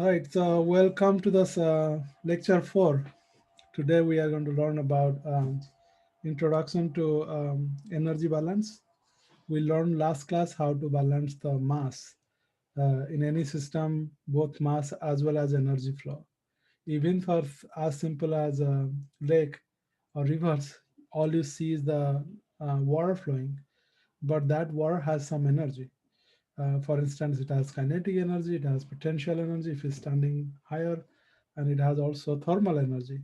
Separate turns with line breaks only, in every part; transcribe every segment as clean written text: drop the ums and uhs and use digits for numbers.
All right, so welcome to this lecture 4. Today we are going to learn about introduction to energy balance. We learned last class how to balance the mass in any system, both mass as well as energy flow. Even for as simple as a lake or rivers, all you see is the water flowing, but that water has some energy. For instance, it has kinetic energy, it has potential energy if it's standing higher, and it has also thermal energy.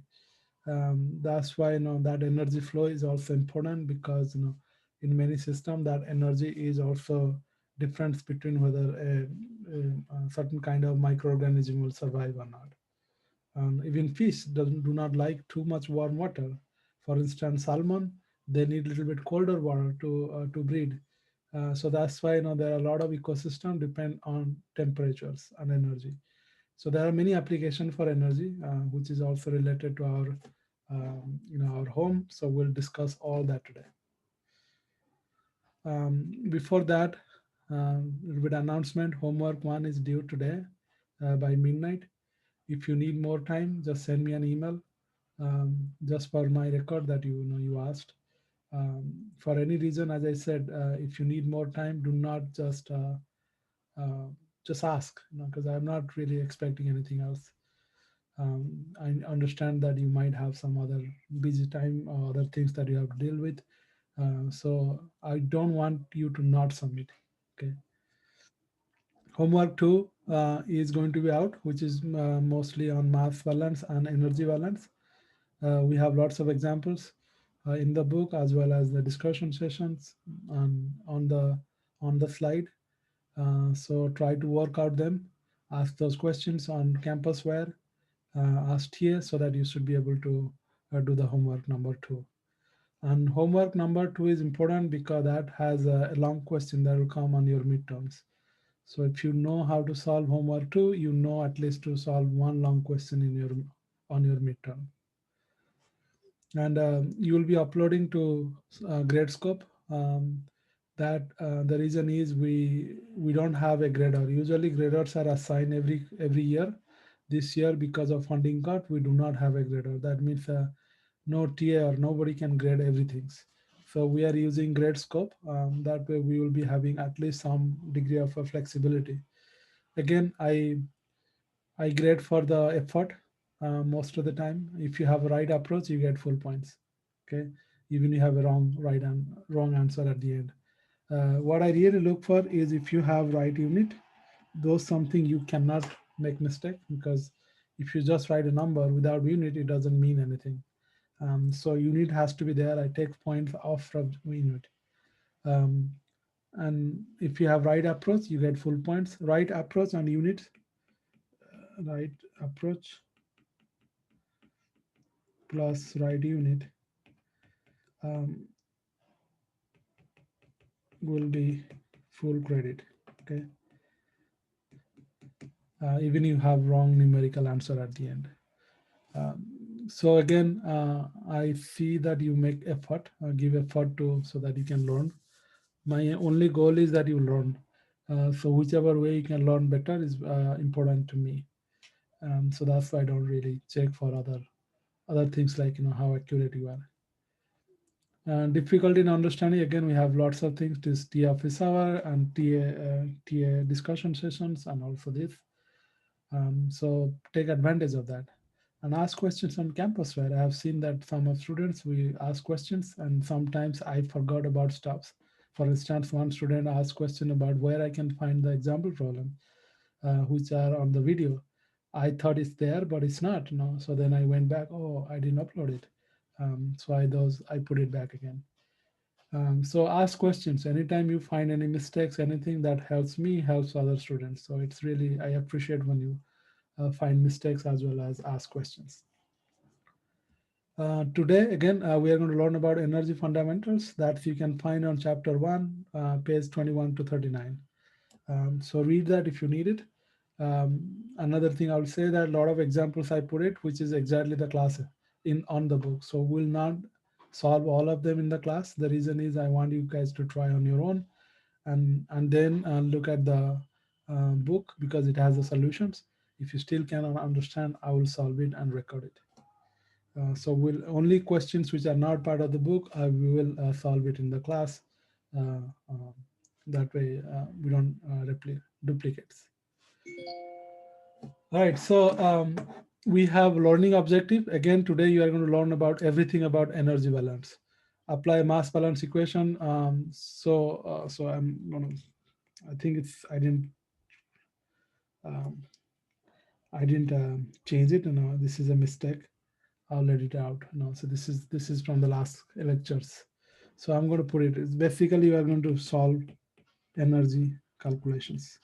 That's why that energy flow is also important because in many systems that energy is also difference between whether a certain kind of microorganism will survive or not. Even fish do not like too much warm water. For instance, salmon, they need a little bit colder water to breed. So that's why there are a lot of ecosystem depend on temperatures and energy. So there are many applications for energy, which is also related to our our home. So we'll discuss all that today. Before that, with announcement, homework 1 is due today by midnight. If you need more time, just send me an email, just for my record that you asked. For any reason, as I said, if you need more time, do not uh, just ask, because I'm not really expecting anything else. I understand that you might have some other busy time or other things that you have to deal with. So I don't want you to not submit. Okay. Homework 2 is going to be out, which is mostly on mass balance and energy balance. We have lots of examples in the book as well as the discussion sessions on the slide. So try to work out them, ask those questions on campusware, ask TA, so that you should be able to do the homework number 2. And homework number 2 is important because that has a long question that will come on your midterms. So if you know how to solve homework 2, you know at least to solve one long question in your on your midterm. And you will be uploading to Gradescope. That the reason is we don't have a grader. Usually graders are assigned every year. This year, because of funding cut, we do not have a grader. That means no TA or nobody can grade everything. So we are using Gradescope. That way we will be having at least some degree of flexibility. Again, I grade for the effort most of the time. If you have a right approach, you get full points. Okay, even you have a wrong answer at the end. What I really look for is if you have right unit, those something you cannot make mistake, because if you just write a number without unit, it doesn't mean anything. So unit has to be there. I take points off from unit. Um, and if you have right approach, you get full points. Right approach and unit, right approach plus right unit um, will be full credit. Okay, even you have wrong numerical answer at the end. So again, I see that you make effort, give effort to so that you can learn. My only goal is that you learn. So whichever way you can learn better is important to me. So that's why I don't really check for other things like how accurate you are. Difficulty in understanding, again, we have lots of things. This TA office hour and TA discussion sessions and also this. So take advantage of that and ask questions on campus, where I have seen that some of students, we ask questions and sometimes I forgot about stuff. For instance, one student asked question about where I can find the example problem, which are on the video. I thought it's there, but it's not. No. So then I went back. Oh, I didn't upload it. So I put it back again. So ask questions anytime you find any mistakes. Anything that helps me helps other students. So it's really, I appreciate when you find mistakes as well as ask questions. Today, again, we are going to learn about energy fundamentals that you can find on chapter 1, page 21 to 39. So read that if you need it. Another thing I will say that a lot of examples I put it, which is exactly the class on the book. So we'll not solve all of them in the class. The reason is I want you guys to try on your own and then look at the book because it has the solutions. If you still cannot understand, I will solve it and record it. So we'll only questions which are not part of the book, we will solve it in the class. Uh, um, that way we don't duplicates. All right, so we have learning objective. Again, today you are going to learn about everything about energy balance. Apply mass balance equation. So I'm going to, I think it's, um, I didn't change it. No, this is a mistake. I'll let it out. No, so this is from the last lectures. So I'm going to put it. It's basically you are going to solve energy calculations.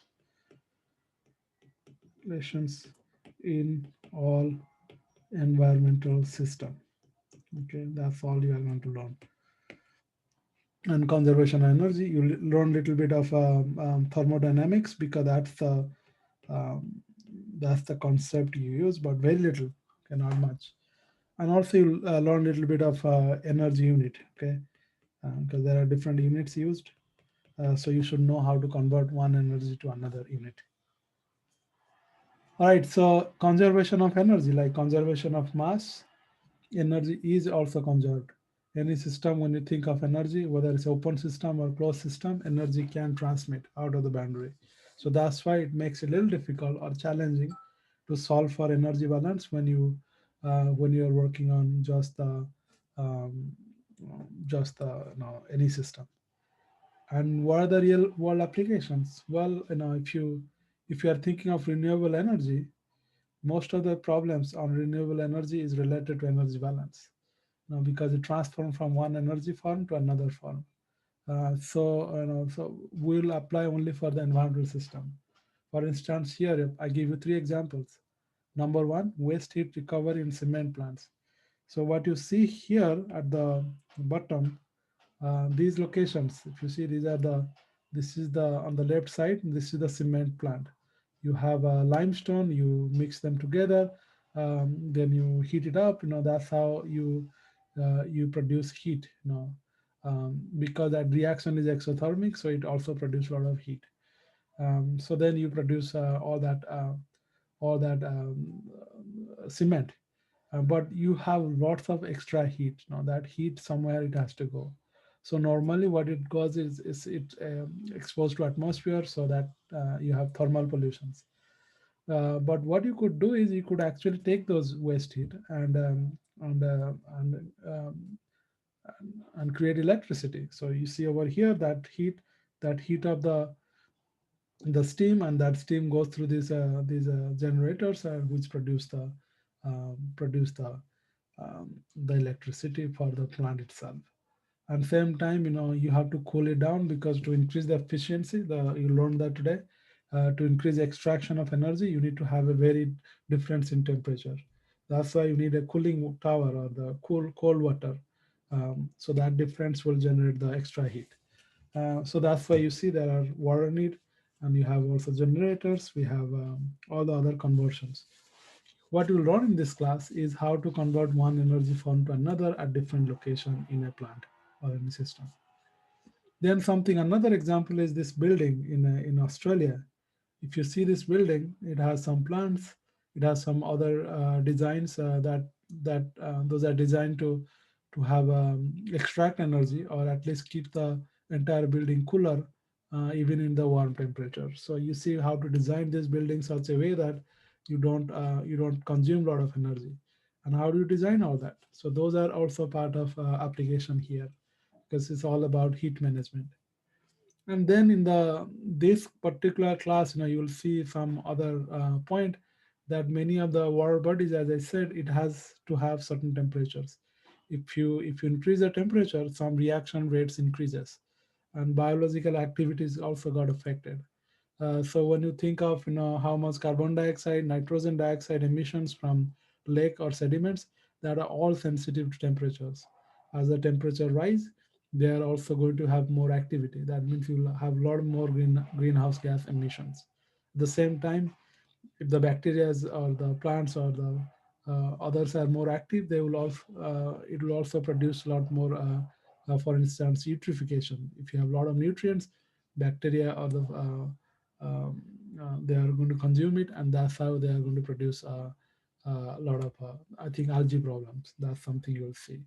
Calculations in all environmental system. Okay, that's all you are going to learn. And conservation of energy, you learn a little bit of thermodynamics, because um, that's the concept you use, but very little, okay, not much. And also you learn a little bit of energy unit, okay, because there are different units used. So you should know how to convert one energy to another unit. All right, so conservation of energy, like conservation of mass, energy is also conserved. Any system, when you think of energy, whether it's open system or closed system, energy can transmit out of the boundary. So that's why it makes it a little difficult or challenging to solve for energy balance when you are working on um, just any system. And what are the real world applications? Well, if you are thinking of renewable energy, most of the problems on renewable energy is related to energy balance. Because it transforms from one energy form to another form. So we'll apply only for the environmental system. For instance, here I give you three examples. Number one, waste heat recovery in cement plants. So what you see here at the bottom, these locations, if you see, this is the on the left side, this is the cement plant. You have a limestone, you mix them together, then you heat it up. That's how you produce heat. Because that reaction is exothermic, so it also produces a lot of heat. So then you produce all that cement, but you have lots of extra heat. Now that heat somewhere it has to go. So normally what it goes is it exposed to atmosphere, so that you have thermal pollutions. But what you could do is you could actually take those waste heat and create electricity. So you see over here that heat of the steam, and that steam goes through these generators, which produce the electricity for the plant itself. And same time, you have to cool it down, because to increase the efficiency, you learned that today, to increase extraction of energy, you need to have a very difference in temperature. That's why you need a cooling tower or the cold water. So that difference will generate the extra heat. So that's why you see there are water need, and you have also generators. We have all the other conversions. What you'll learn in this class is how to convert one energy form to another at different location in a plant or in a system. Then another example is this building in Australia. If you see this building, it has some plants, it has some other designs that those are designed to have extract energy, or at least keep the entire building cooler, even in the warm temperature. So you see how to design this building such a way that you don't consume a lot of energy. And how do you design all that? So those are also part of application here, because it's all about heat management. And then in this particular class, you'll see some other point, that many of the water bodies, as I said, it has to have certain temperatures. If you increase the temperature, some reaction rates increases, and biological activities also got affected. So when you think of how much carbon dioxide, nitrogen dioxide emissions from lake or sediments, that are all sensitive to temperatures. As the temperature rise, they are also going to have more activity. That means you will have a lot more greenhouse gas emissions. At the same time, if the bacteria or the plants or the others are more active, they will also it will also produce a lot more. For instance, eutrophication. If you have a lot of nutrients, bacteria or the they are going to consume it, and that's how they are going to produce a lot of, I think, algae problems. That's something you'll see.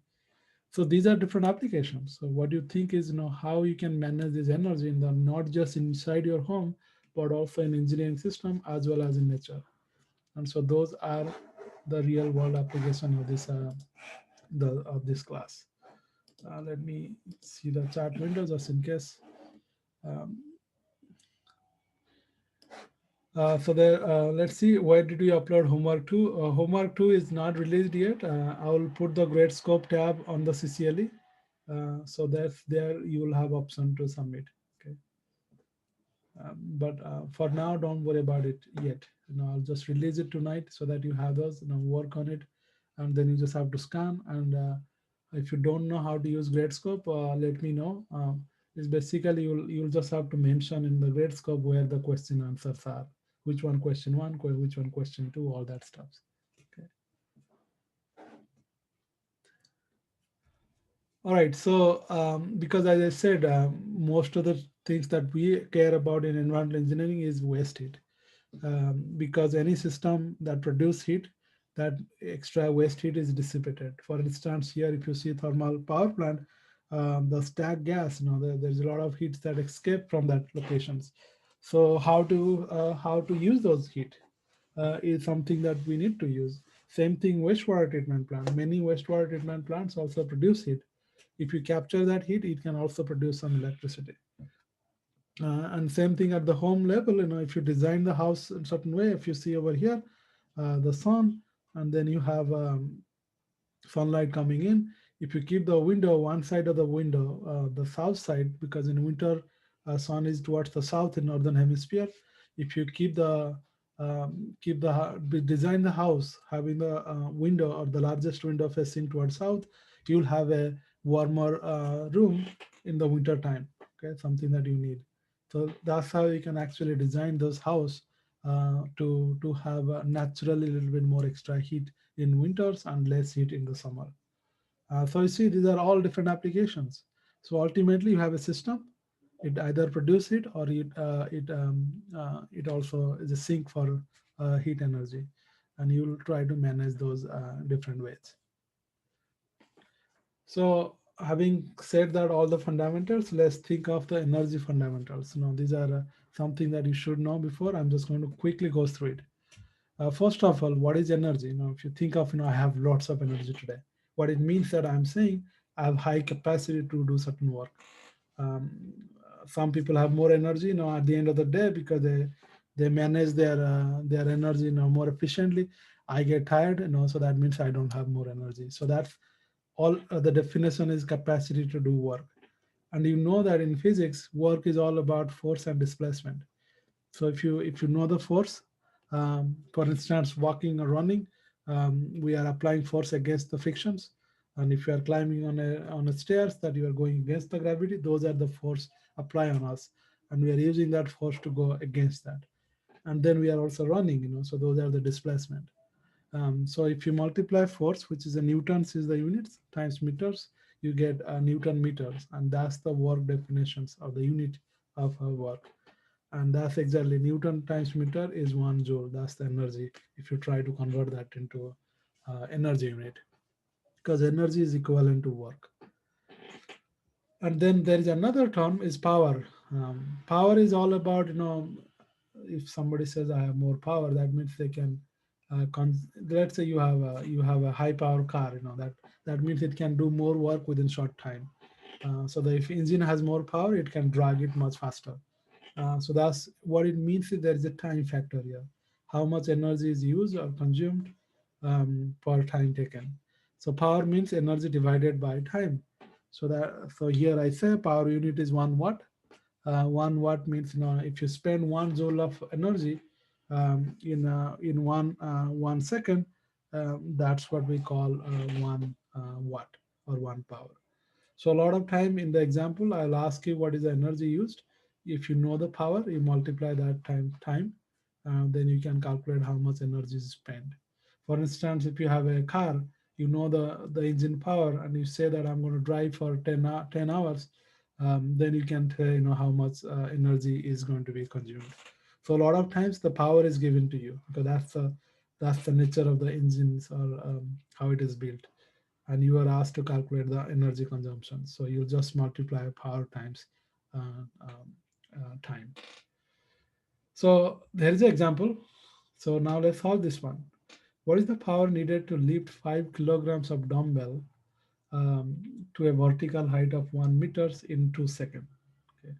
So these are different applications. So what do you think is, how you can manage this energy in the not just inside your home, but also in engineering system as well as in nature. And so those are the real world application of this class. Let me see the chat window just in case. Um, so there, let's see, where did we upload homework to? Homework 2 is not released yet. I will put the grade scope tab on the CCLE. So that's there, you will have option to submit. Okay. But for now, don't worry about it yet. I'll just release it tonight so that you have those, work on it, and then you just have to scan. And if you don't know how to use Gradescope, let me know. It's basically you'll just have to mention in the Gradescope where the question answers are, which one question one, which one question two, all that stuff. Okay. All right. So because as I said, most of the things that we care about in environmental engineering is waste heat. Because any system that produce heat, that extra waste heat is dissipated. For instance, here if you see thermal power plant, the stack gas, there's a lot of heat that escape from that locations. So how to use those heat is something that we need to use. Same thing, wastewater treatment plant. Many wastewater treatment plants also produce heat. If you capture that heat, it can also produce some electricity. And same thing at the home level, if you design the house in a certain way, if you see over here, the sun, and then you have sunlight coming in. If you keep the window, one side of the window, the south side, because in winter, sun is towards the south in northern hemisphere. If you design the house having the window or the largest window facing towards south, you'll have a warmer room in the winter time. Okay, something that you need. So that's how you can actually design those house to have naturally a little bit more extra heat in winters and less heat in the summer. So you see, these are all different applications. So ultimately, you have a system. It either produce it or it also is a sink for heat energy, and you will try to manage those different ways. So having said that, all the fundamentals, let's think of the energy fundamentals. These are something that you should know before. I'm just going to quickly go through it. First of all, what is energy? If you think of, I have lots of energy today. What it means that I'm saying I have high capacity to do certain work. Um, some people have more energy, at the end of the day because they manage their energy, more efficiently. I get tired, so that means I don't have more energy. So that's all. The definition is capacity to do work. And you know that in physics, work is all about force and displacement. So if you know the force, for instance, walking or running, we are applying force against the frictions. And if you are climbing on a stairs that you are going against the gravity, those are the force apply on us, and we are using that force to go against that. And then we are also running, so those are the displacement. So if you multiply force, which is a newtons is the units, times meters, you get Newton meters, and that's the work definitions of the unit of our work. And that's exactly Newton times meter is 1 joule. That's the energy if you try to convert that into energy unit, because energy is equivalent to work. And then there is another term is power. Power is all about, if somebody says I have more power, that means they can let's say you have a high power car, that means it can do more work within short time. So that if engine has more power, it can drag it much faster. So that's what it means. Is there is a time factor here. How much energy is used or consumed per time taken. So power means energy divided by time. So here I say power unit is 1 watt. 1 watt means, if you spend 1 joule of energy in 1 second, that's what we call 1 watt or 1 power. So a lot of time in the example, I'll ask you what is the energy used. If you know the power, you multiply that time, then you can calculate how much energy is spent. For instance, if you have a car, you know the engine power, and you say that I'm going to drive for 10 hours, then you can tell how much energy is going to be consumed. So a lot of times the power is given to you because that's the nature of the engines or how it is built, and you are asked to calculate the energy consumption. So you just multiply power times time. So there is an example. So now let's solve this one. What is the power needed to lift 5 kilograms of dumbbell to a vertical height of 1 meters in 2 seconds? Okay.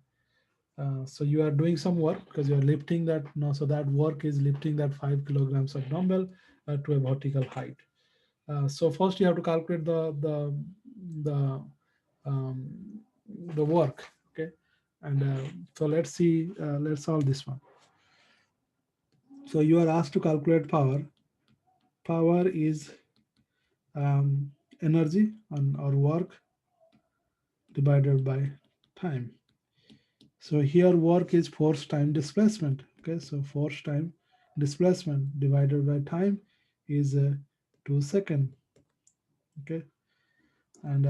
So you are doing some work because you are lifting that. No, so that work is lifting that 5 kilograms of dumbbell to a vertical height. So first you have to calculate the um, the work. Okay, and so let's see. Let's solve this one. So you are asked to calculate power. Power is energy or work divided by time. So here work is force time displacement. Okay, so force time displacement divided by time is 2 seconds. Okay, and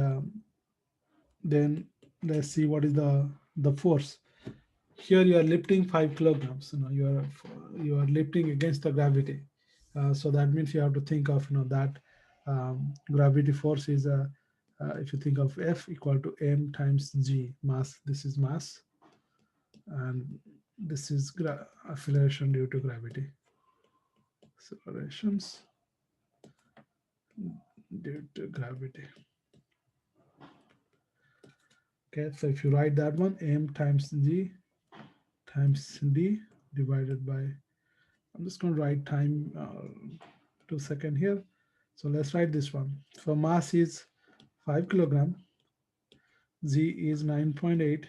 then let's see what is the force. Here you are lifting 5 kilograms. You are lifting against the gravity. So that means you have to think of that gravity force is if you think of F equal to m times g, mass. This is mass, and this is acceleration due to gravity. Accelerations due to gravity. Okay, so if you write that one, m times g times d divided by, I'm just going to write time 2 seconds here. So let's write this one. So mass is 5 kilogram, g is 9.8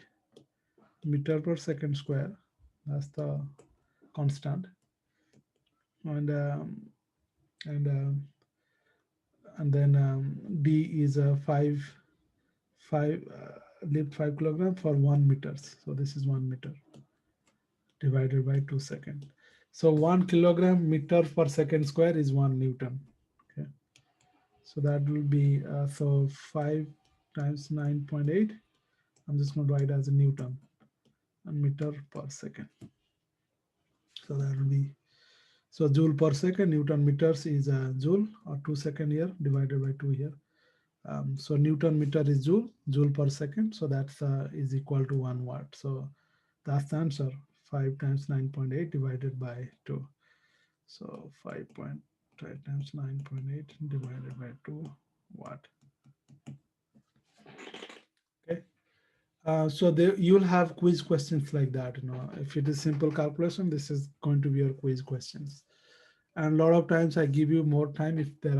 meter per second square. That's the constant, and and and then d is a 5 kilogram for 1 meters. So this is 1 meter divided by 2 seconds. So 1 kilogram meter per second square is 1 Newton. Okay, so that will be so 5 times 9.8. I'm just going to write as a Newton, a meter per second. So that will be, so joule per second. Newton meters is a joule, or 2 seconds here divided by 2 here. So Newton meter is joule per second. So that's is equal to 1 watt. So that's the answer. 5 times 9.8 divided by 2. So 5.5 times 9.8 divided by 2 watt. Okay. So there you'll have quiz questions like that. If it is simple calculation, this is going to be your quiz questions. And a lot of times I give you more time if there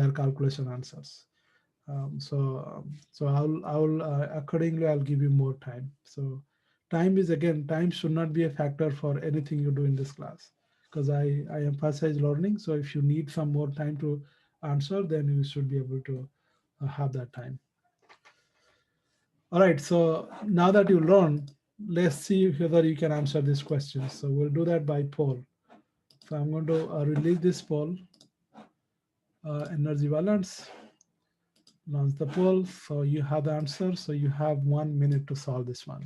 are calculation answers. So I'll accordingly I'll give you more time. So time should not be a factor for anything you do in this class, because I emphasize learning. So if you need some more time to answer, then you should be able to have that time. All right, so now that you learn, let's see whether you can answer these questions. So we'll do that by poll. So I'm going to release this poll, energy balance, launch the poll. So you have the answer. So you have 1 minute to solve this one,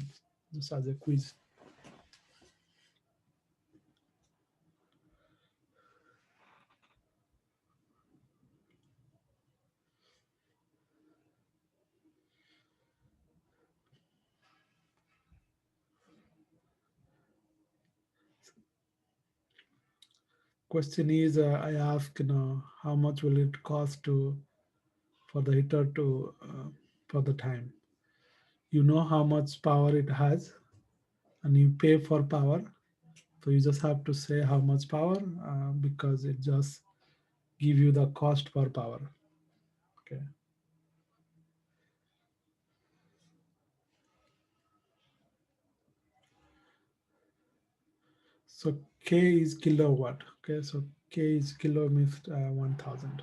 just as a quiz. Question is, I ask, how much will it cost for the heater to for the time? You know how much power it has, and you pay for power. So you just have to say how much power, because it just give you the cost per power. Okay. So K is kilowatt. Okay. So K is kilo means 1000.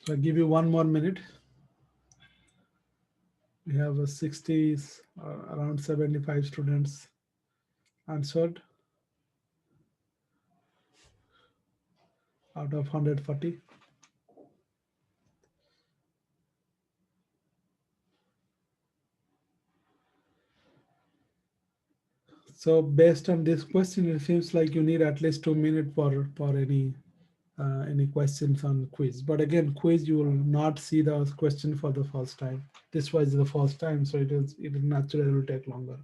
So I give you 1 more minute. We have a 60, around 75 students answered out of 140. So based on this question, it seems like you need at least 2 minutes for any questions on quiz. But again, quiz, you will not see the question for the first time. This was the first time, so it naturally will take longer.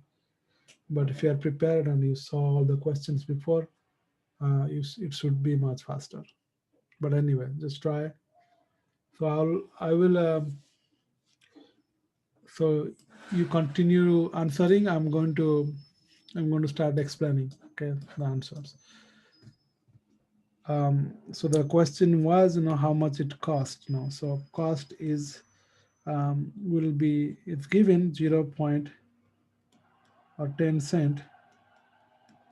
But if you are prepared and you saw all the questions before, it should be much faster. But anyway, just try. So I will. So you continue answering. I'm going to start explaining. Okay, the answers. So the question was, how much it costs. So cost is will be, it's given 0 point or 10 cent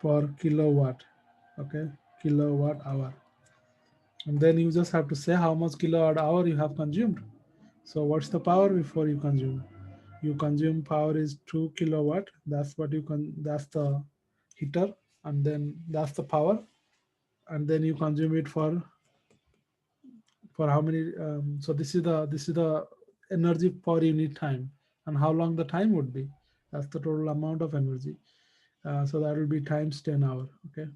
per kilowatt. Okay, kilowatt hour. And then you just have to say how much kilowatt hour you have consumed. So what's the power before you consume? You consume power is 2 kilowatt. That's what you can. That's the heater, and then that's the power, and then you consume it for how many. So this is the energy per unit time, and how long the time would be. That's the total amount of energy. So that will be times 10 hour. Okay.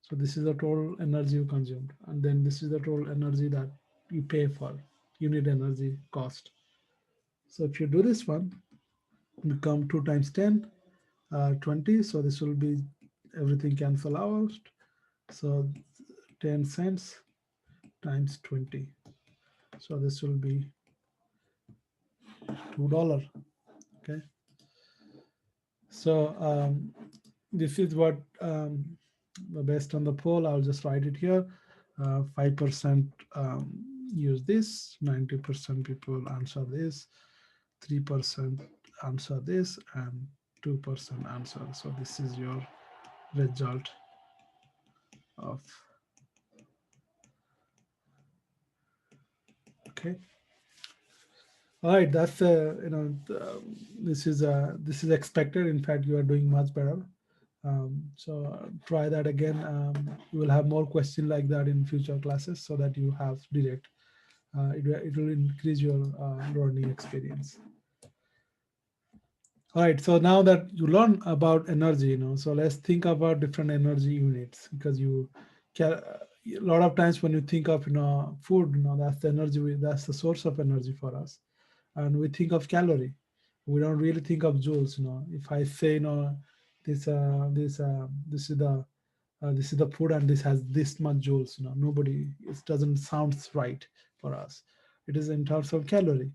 So this is the total energy you consumed, and then this is the total energy that you pay for unit energy cost. So if you do this one, become 2 times 10, 20. So this will be everything cancel out. So 10 cents times 20. So this will be $2. Okay. So this is what based on the poll, I'll just write it here. 5% use this, 90% people answer this, 3% answer this, and 2% answer. So this is your result of, okay. All right, that's this is expected. In fact, you are doing much better. So try that again. You will have more questions like that in future classes, so that you have direct. It will increase your learning experience. All right. So now that you learn about energy, so let's think about different energy units, because a lot of times when you think of food, that's the energy. That's the source of energy for us, and we think of calorie. We don't really think of joules. If I say this is the food and this has this much joules, nobody, it doesn't sounds right for us. It is in terms of calorie.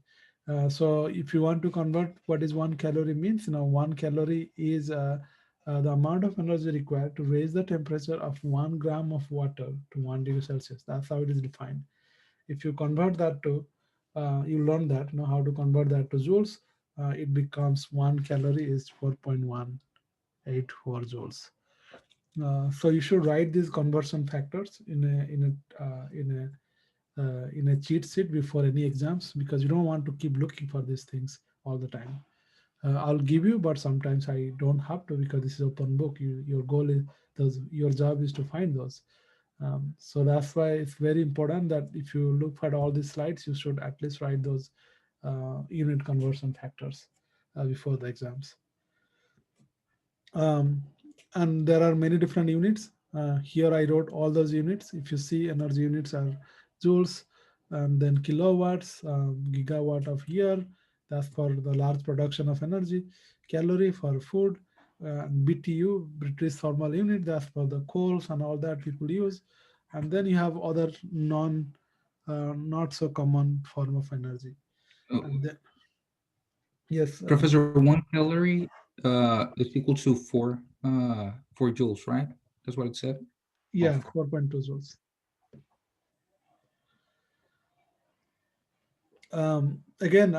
So if you want to convert what is 1 calorie means, 1 calorie is the amount of energy required to raise the temperature of 1 gram of water to 1 degree Celsius. That's how it is defined. If you convert that to, you learn that, how to convert that to joules. It becomes 1 calorie is 4.184 joules. So you should write these conversion factors in a cheat sheet before any exams, because you don't want to keep looking for these things all the time. I'll give you, but sometimes I don't have to, because this is open book. Your goal is your job is to find those. So that's why it's very important that if you look at all these slides, you should at least write those unit conversion factors before the exams. And there are many different units. Here I wrote all those units. If you see, energy units are joules, and then kilowatts, gigawatt of year, that's for the large production of energy, calorie for food, BTU, British thermal unit, that's for the coals and all that people use. And then you have other not so common form of energy.
Oh,
And then, yes,
Professor, 1 calorie is equal to 4 joules, right? That's what it said.
yeah,
Of
4.2 joules. Again,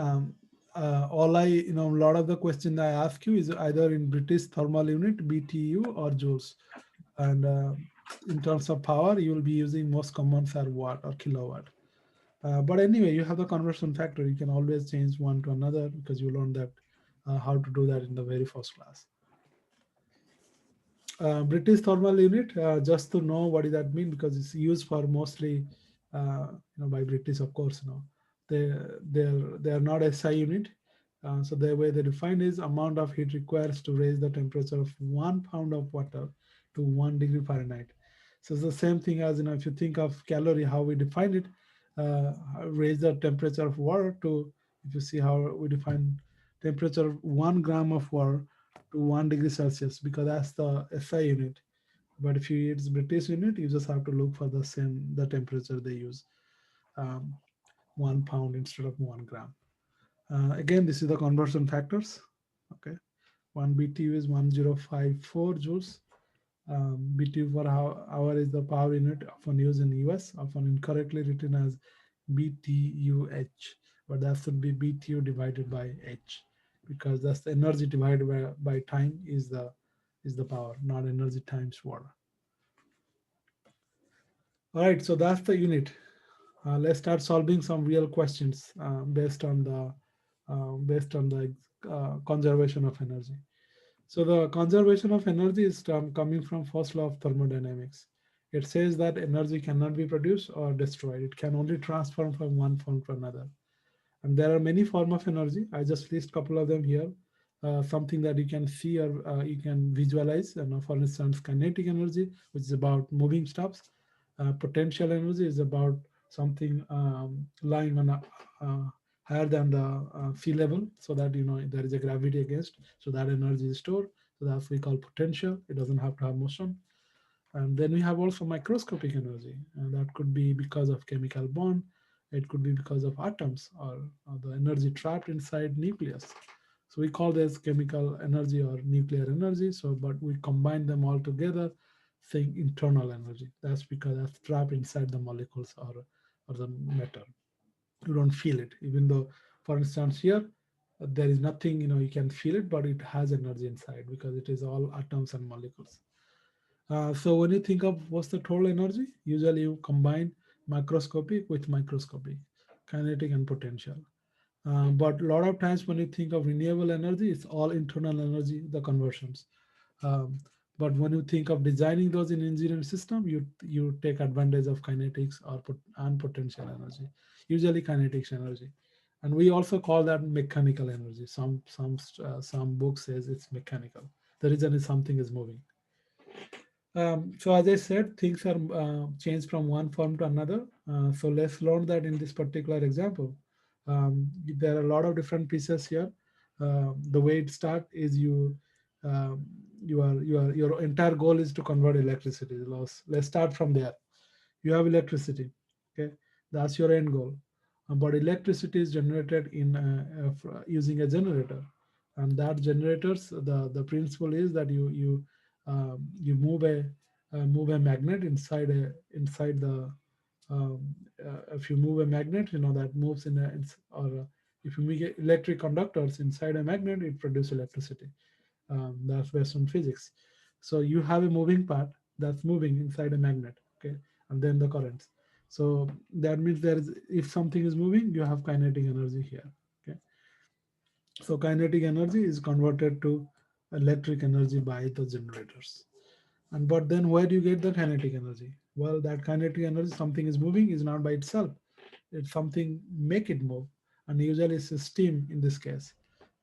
all a lot of the question I ask you is either in British thermal unit, BTU, or joules. And in terms of power, you will be using most commons are watt or kilowatt. But anyway, you have the conversion factor. You can always change one to another because you learned that how to do that in the very first class. British thermal unit, just to know what does that mean, because it's used for mostly, by British, of course. They they are not SI unit. So the way they define is amount of heat requires to raise the temperature of 1 pound of water to 1 degree Fahrenheit. So it's the same thing as, if you think of calorie, how we define it, raise the temperature of water to, if you see how we define temperature of 1 gram of water to 1 degree Celsius, because that's the SI unit. But if you use British unit, you just have to look for the temperature they use, um, 1 pound instead of 1 gram. Again, this is the conversion factors. Okay, one BTU is 1054 joules. BTU per hour is the power unit often used in the US, often incorrectly written as BTUH, but that should be BTU divided by H, because that's the energy divided by time is the power, not energy times water. All right, so that's the unit. Let's start solving some real questions based on the conservation of energy. So the conservation of energy is coming from first law of thermodynamics. It says that energy cannot be produced or destroyed. It can only transform from one form to another. And there are many forms of energy. I just list a couple of them here. Something that you can see or you can visualize. For instance, kinetic energy, which is about moving stuffs. Potential energy is about something lying on higher than the sea level, so that there is a gravity against, so that energy is stored. So that's we call potential. It doesn't have to have motion. And then we have also microscopic energy, and that could be because of chemical bond. It could be because of atoms, or the energy trapped inside nucleus. So we call this chemical energy or nuclear energy. So, but we combine them all together, saying internal energy. That's because that's trapped inside the molecules or the matter. You don't feel it, even though, for instance, here there is nothing. You can feel it, but it has energy inside because it is all atoms and molecules. So when you think of what's the total energy, usually you combine macroscopic with microscopic, kinetic and potential. But a lot of times when you think of renewable energy, it's all internal energy, the conversions. Um, but when you think of designing those in engineering system, you take advantage of kinetics and potential energy, usually kinetics energy. And we also call that mechanical energy. Some book says it's mechanical. The reason is something is moving. So as I said, things are changed from one form to another. So let's learn that in this particular example. There are a lot of different pieces here. The way it starts is um, your entire goal is to convert electricity loss. Let's start from there. You have electricity. Okay, that's your end goal. But electricity is generated using a generator, and that generators, the principle is that you move a magnet inside the if you move a magnet, that moves or if you make electric conductors inside a magnet, it produces electricity. That's based on physics. So you have a moving part that's moving inside a magnet, okay, and then the currents. So that means if something is moving, you have kinetic energy here. Okay, so kinetic energy is converted to electric energy by the generators. And but then where do you get the kinetic energy? Well, that kinetic energy, something is moving, is not by itself. It's something make it move, and usually it's a steam in this case.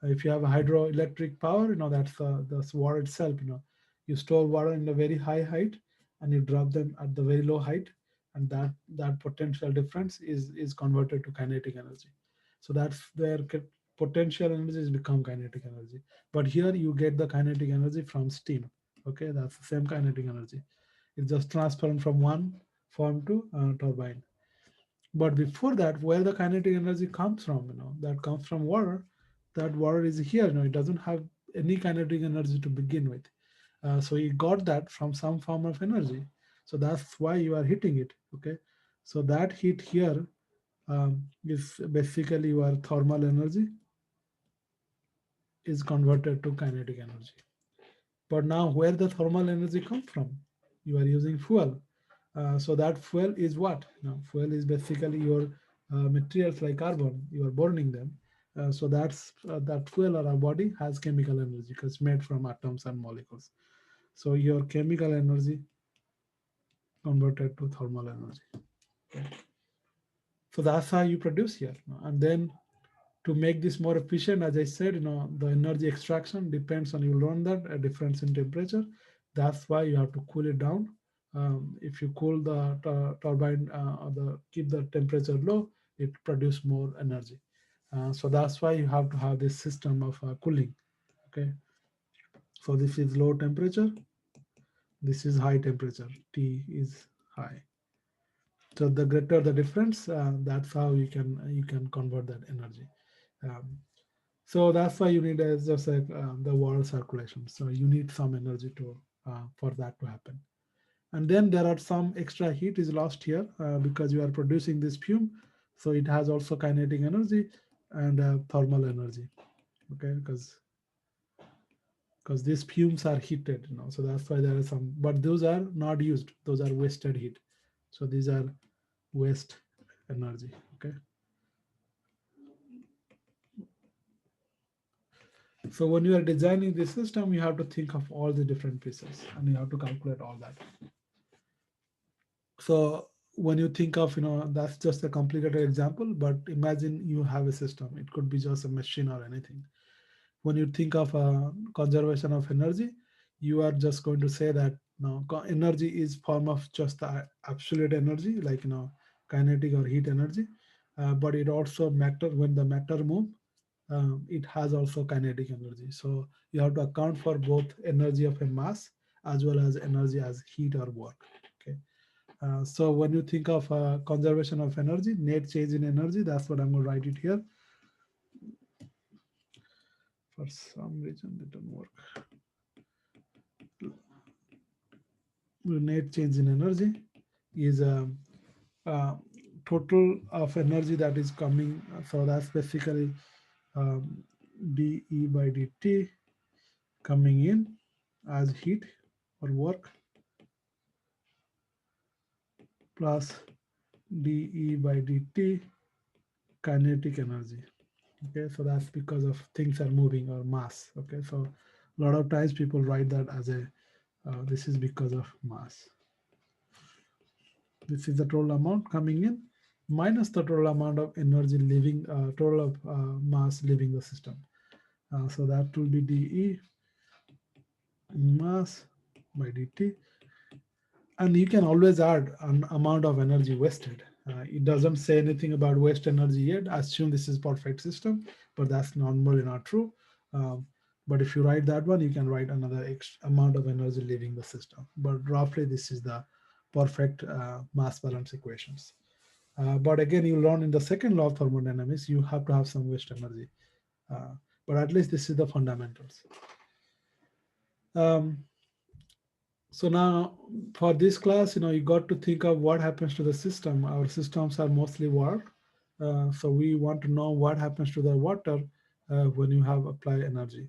If you have a hydroelectric power, that's the water itself. You store water in a very high height, and you drop them at the very low height, and that potential difference is converted to kinetic energy. So that's where potential energy has become kinetic energy. But here you get the kinetic energy from steam. Okay, that's the same kinetic energy. It's just transferred from one form to turbine. But before that, where the kinetic energy comes from, that comes from water. That water is here. It doesn't have any kinetic energy to begin with. So you got that from some form of energy. So that's why you are hitting it. Okay. So that heat here is basically your thermal energy is converted to kinetic energy. But now, where the thermal energy comes from? You are using fuel. So that fuel is what? Fuel is basically your materials like carbon, you are burning them. So that fuel or our body has chemical energy because it's made from atoms and molecules. So your chemical energy converted to thermal energy. Okay. So that's how you produce here. And then to make this more efficient, as I said, the energy extraction depends on, you learn that, a difference in temperature. That's why you have to cool it down. If you cool the turbine, or the keep the temperature low, it produce more energy. So that's why you have to have this system of cooling. Okay, so this is low temperature, this is high temperature, T is high. So the greater the difference, that's how you can convert that energy. Um, So that's why you need, as just like the world circulation. So you need some energy to for that to happen. And then there are some extra heat is lost here because you are producing this fume. So it has also kinetic energy and thermal energy. Okay, because these fumes are heated, So that's why there are some, but those are not used. Those are wasted heat. So these are waste energy. Okay. So when you are designing the system, you have to think of all the different pieces and you have to calculate all that. So when you think of, that's just a complicated example, but imagine you have a system. It could be just a machine or anything. When you think of conservation of energy, you are just going to say that energy is form of just the absolute energy, like kinetic or heat energy, but it also matter when the matter move. It has also kinetic energy. So you have to account for both energy of a mass as well as energy as heat or work. Okay. So when you think of conservation of energy, net change in energy, that's what I'm going to write it here. For some reason, it didn't work. Net change in energy is uh, total of energy that is coming. So that's basically um, dE by dt coming in as heat or work plus dE by dt kinetic energy. Okay, so that's because of things are moving or mass. Okay, so a lot of times people write that as a this is because of mass. This is the total amount coming in minus the total amount of energy leaving, total of mass leaving the system. So that will be dE mass by dt, and you can always add an amount of energy wasted. It doesn't say anything about waste energy yet. I assume this is perfect system, but that's normally not true. Um, but if you write that one, you can write another extra amount of energy leaving the system. But roughly, this is the perfect mass balance equations. But again, you learn in the second law of thermodynamics, you have to have some waste energy. Uh, but at least this is the fundamentals. Um, So now for this class, you got to think of what happens to the system. Our systems are mostly water. So we want to know what happens to the water when you have applied energy.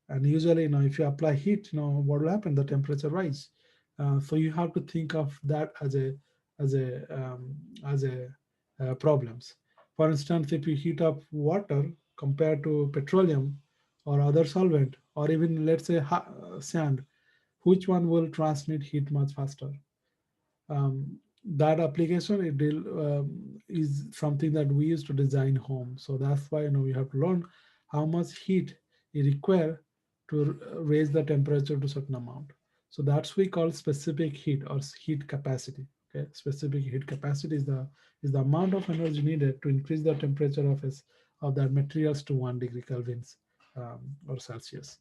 And usually, if you apply heat, what will happen? The temperature rise. So you have to think of that as a as a problems. For instance, if you heat up water compared to petroleum or other solvent, or even let's say sand, which one will transmit heat much faster. That application is something that we use to design home. So that's why we have to learn how much heat it require to raise the temperature to certain amount. So that's we call specific heat or heat capacity. Okay, specific heat capacity is the amount of energy needed to increase the temperature of that materials to 1 degree Kelvins or Celsius.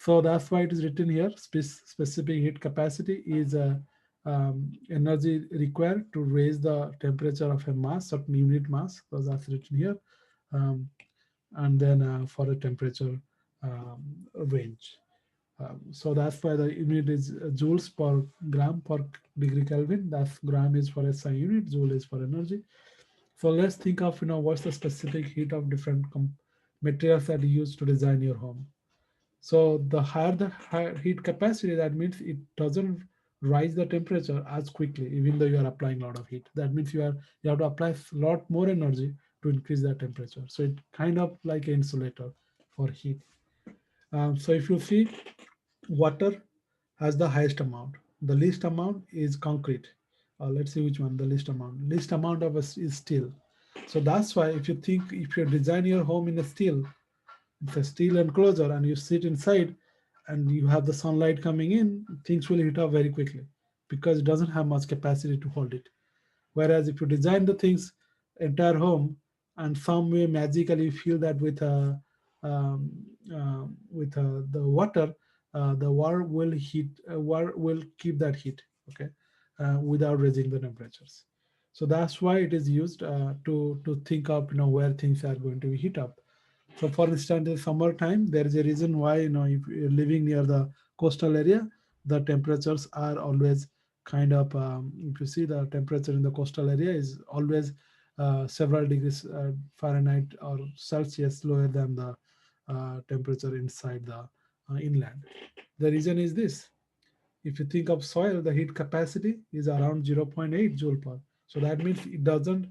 So that's why it is written here. Specific heat capacity is energy required to raise the temperature of a mass, certain unit mass. So that's written here. Um, and then for a temperature range. So that's why the unit is joules per gram per degree Kelvin. That's gram is for SI unit, joule is for energy. So let's think of what's the specific heat of different materials that you use to design your home. So the higher the heat capacity, that means it doesn't rise the temperature as quickly, even though you are applying a lot of heat. That means you have to apply a lot more energy to increase that temperature. So it kind of like an insulator for heat. So if you see, water has the highest amount. The least amount is concrete. Let's see which one. The least amount. Least amount of us is steel. So that's why if you think, if you design your home in a steel, it's a steel enclosure, and you sit inside and you have the sunlight coming in, things will heat up very quickly because it doesn't have much capacity to hold it. Whereas if you design the things, entire home, and some way magically feel that um, the water will heat, water will keep that heat, okay, without raising the temperatures. So that's why it is used to think of, where things are going to be heat up. So, for instance, in summertime, there is a reason why, if you're living near the coastal area, the temperatures are always kind of, if you see, the temperature in the coastal area is always several degrees Fahrenheit or Celsius lower than the temperature inside the inland. The reason is this: if you think of soil, the heat capacity is around zero point 0.8 joule per. So that means it doesn't,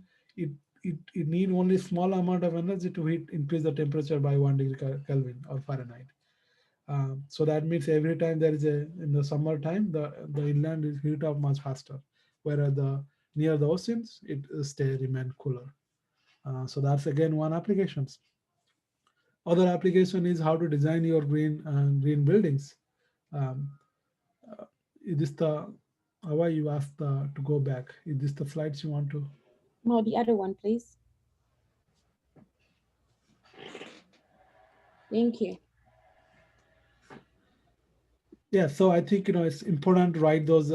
it, it need only small amount of energy to heat increase the temperature by 1 degree Kelvin or Fahrenheit. So that means every time there is a, in the summertime, the inland is heat up much faster, whereas the near the oceans it stay remain cooler. So that's again one applications. Other application is how to design your green buildings. Um, is this the why you asked to go back? Is this the slides you want to?
No, the other one, please. Thank you.
Yeah, so I think it's important to write those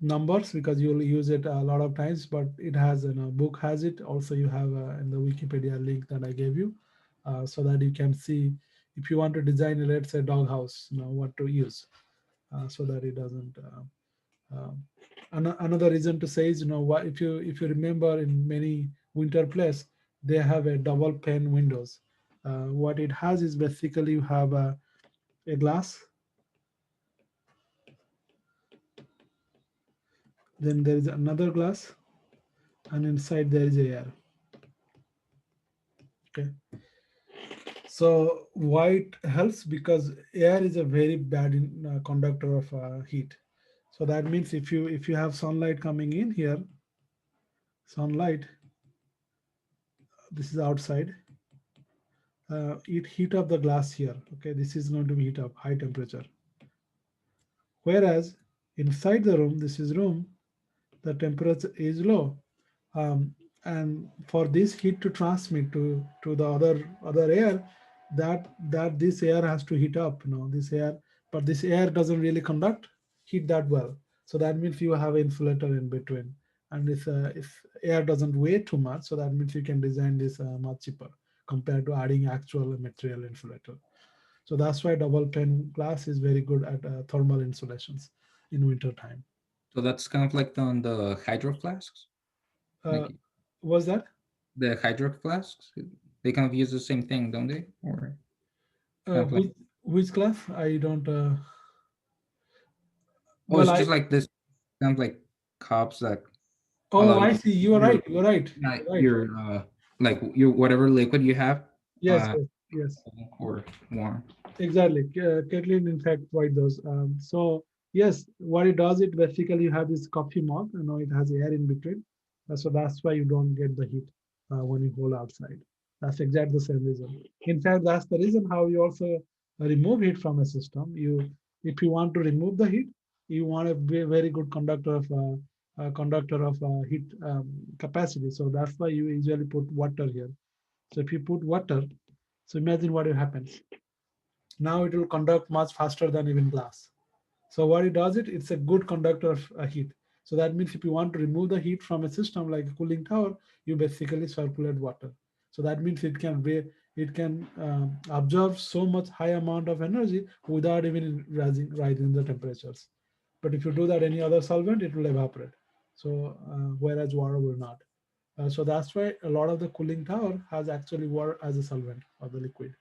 numbers because you'll use it a lot of times. But it has, book has it. Also, you have in the Wikipedia link that I gave you, so that you can see if you want to design, let's say, doghouse, what to use, so that it doesn't. Another reason to say is, what if you remember, in many winter place they have a double pane windows. What it has is basically you have a glass, then there is another glass, and inside there is air. Okay, so why it helps? Because air is a very bad conductor of heat. So that means if you have sunlight coming in here, sunlight, this is outside, it heat up the glass here. Okay, this is going to be heat up high temperature. Whereas inside the room, this is room, the temperature is low. um, and for this heat to transmit to the other air, that this air has to heat up, this air. But this air doesn't really conduct heat that well. So that means you have an insulator in between. And if air doesn't weigh too much, so that means you can design this much cheaper compared to adding actual material insulator. So that's why double pane glass is very good at thermal insulations in winter time.
So that's kind of like on the hydro flasks,
uh,
like
was that
the hydro flasks. They kind of use the same thing, don't they? Or kind of like,
which class? I don't.
oh,
Well,
it's
I.
just like this, kind of like cups that
Oh,
allow you
I
to
see.
keep
You are right. You are right. You're right.
your like your whatever liquid you have,
Yes,
uh,
yes, yes.
cold or warm.
Exactly. Kathleen, in fact, write those. So yes, what it does, it basically you have this coffee mug. It has air in between, so that's why you don't get the heat when you hold outside. That's exactly the same reason. In fact, that's the reason how you also remove heat from a system. If you want to remove the heat, you want a very good conductor of heat capacity. So that's why you usually put water here. So if you put water, so imagine what happens. Now it will conduct much faster than even glass. So what it does, it's a good conductor of heat. So that means if you want to remove the heat from a system like a cooling tower, you basically circulate water. So that means it can absorb so much high amount of energy without even rising the temperatures. But if you do that any other solvent, it will evaporate. So whereas water will not. So that's why a lot of the cooling tower has actually water as a solvent of the liquid.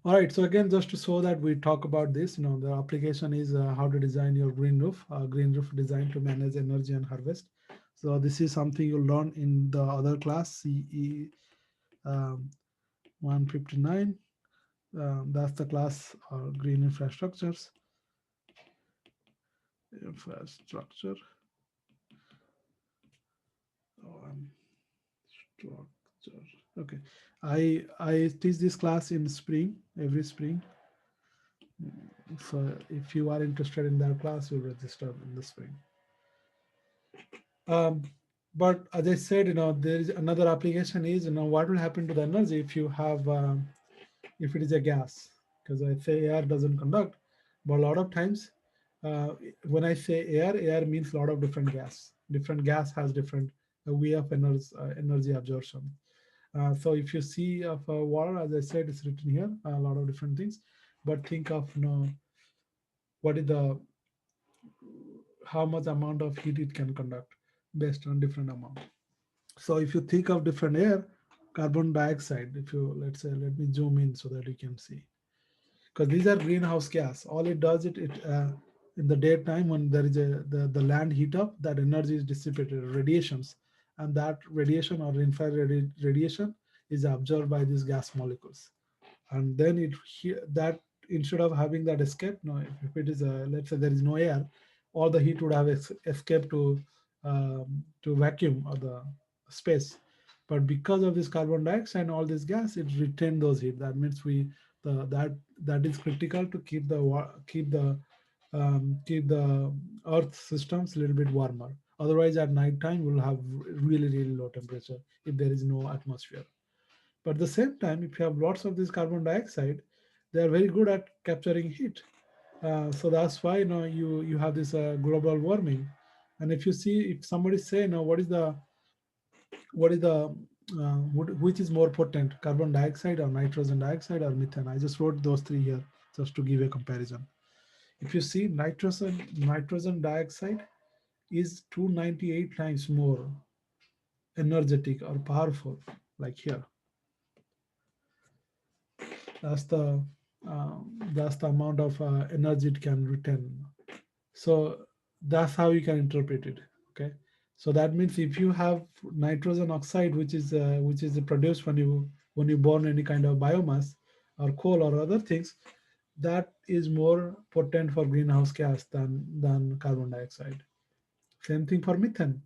All right, so again, just to show that we talk about this, the application is how to design your green roof design to manage energy and harvest. So this is something you'll learn in the other class, CE um, 159. That's the class green infrastructure. Oh, structure. Okay, I teach this class in spring, every spring. So if you are interested in that class, you'll register in the spring. Um, but as I said, there is another application is, what will happen to the energy if you have, if it is a gas? Because I say air doesn't conduct, but a lot of times, when I say air means a lot of different gas. Different gas has different way of energy absorption. So if you see of water, as I said, it's written here, a lot of different things. But think of, what is the how much amount of heat it can conduct based on different amount. So if you think of different air, carbon dioxide, if you, let's say, let me zoom in so that you can see, because these are greenhouse gas. All it does, it in the daytime when there is the land heat up, that energy is dissipated, radiations, and that radiation or infrared radiation is absorbed by these gas molecules, and then that instead of having that escape, no, if it is a, let's say there is no air, all the heat would have escaped to vacuum or the space. But because of this carbon dioxide and all this gas, it retained those heat. That means that is critical to keep the earth systems a little bit warmer. Otherwise at night time we'll have really low temperature if there is no atmosphere. But at the same time, if you have lots of this carbon dioxide, they are very good at capturing heat. So that's why, you have this global warming. And if you see, if somebody say, which is more potent, carbon dioxide or nitrogen dioxide or methane? I just wrote those three here just to give a comparison. If you see, nitrogen dioxide is 298 times more energetic or powerful, like here. That's the that's the amount of energy it can retain. So that's how you can interpret it. Okay, so that means if you have nitrogen oxide, which is produced when you burn any kind of biomass or coal or other things, that is more potent for greenhouse gas than carbon dioxide. Same thing for methane.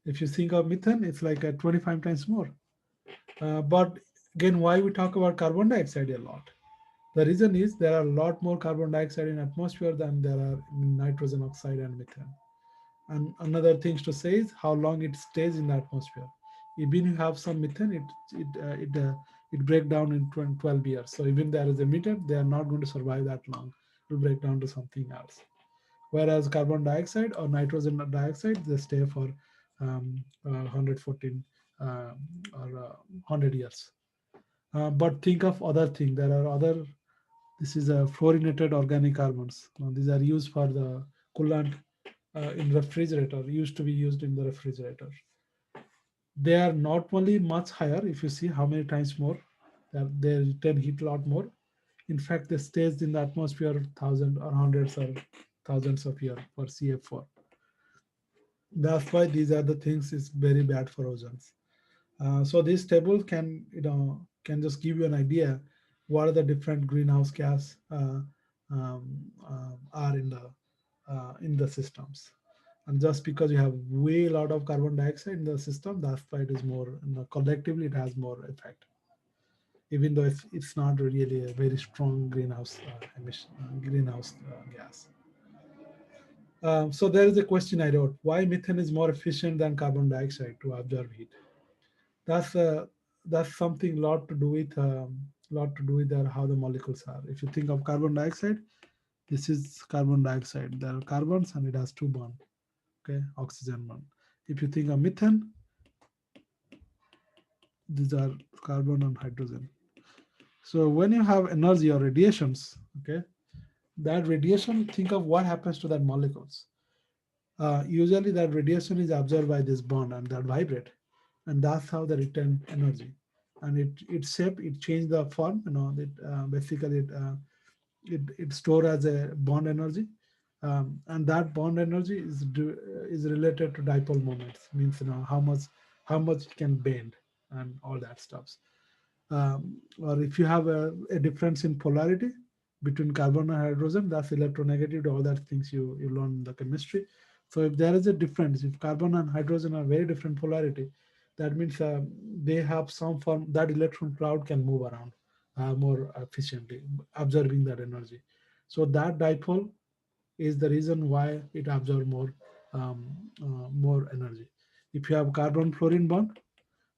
If you think of methane, it's like 25 times more. But again, why we talk about carbon dioxide a lot? The reason is there are a lot more carbon dioxide in atmosphere than there are in nitrogen oxide and methane. And another thing to say is how long it stays in the atmosphere. Even you have some methane, it break down in 12 years. So even there is a methane, they are not going to survive that long. It will break down to something else. Whereas carbon dioxide or nitrogen dioxide, they stay for 114 or 100 years. But think of other thing. There are other. This is a fluorinated organic carbons. Now, these are used for the coolant in refrigerator. Used to be used in the refrigerator. They are not only much higher. If you see how many times more, they retain heat a lot more. In fact, they stays in the atmosphere thousand or hundreds or thousands of years for CF4. That's why these are the things is very bad for ozones. So this table can just give you an idea what are the different greenhouse gas are in the systems. And just because you have way a lot of carbon dioxide in the system, that's why it is more, collectively it has more effect, even though it's not really a very strong greenhouse emission, greenhouse gas. So there is a question I wrote: why methane is more efficient than carbon dioxide to absorb heat? That's that's something lot to do with how the molecules are. If you think of carbon dioxide, this is carbon dioxide. There are carbons and it has two bonds. Okay, oxygen bond. If you think of methane, these are carbon and hydrogen. So when you have energy or radiations, okay, that radiation, think of what happens to that molecules. Usually that radiation is absorbed by this bond and that vibrate, and that's how they retain energy. and it shape, it change the form, that basically it store as a bond energy, and that bond energy is related to dipole moments, means how much it can bend and all that stuff. Or if you have a difference in polarity between carbon and hydrogen, that's electronegative, all that things you learn in the chemistry. So if there is a difference, if carbon and hydrogen are very different polarity, that means they have some form that electron cloud can move around more efficiently, absorbing that energy. So that dipole is the reason why it absorbs more energy. If you have carbon fluorine bond,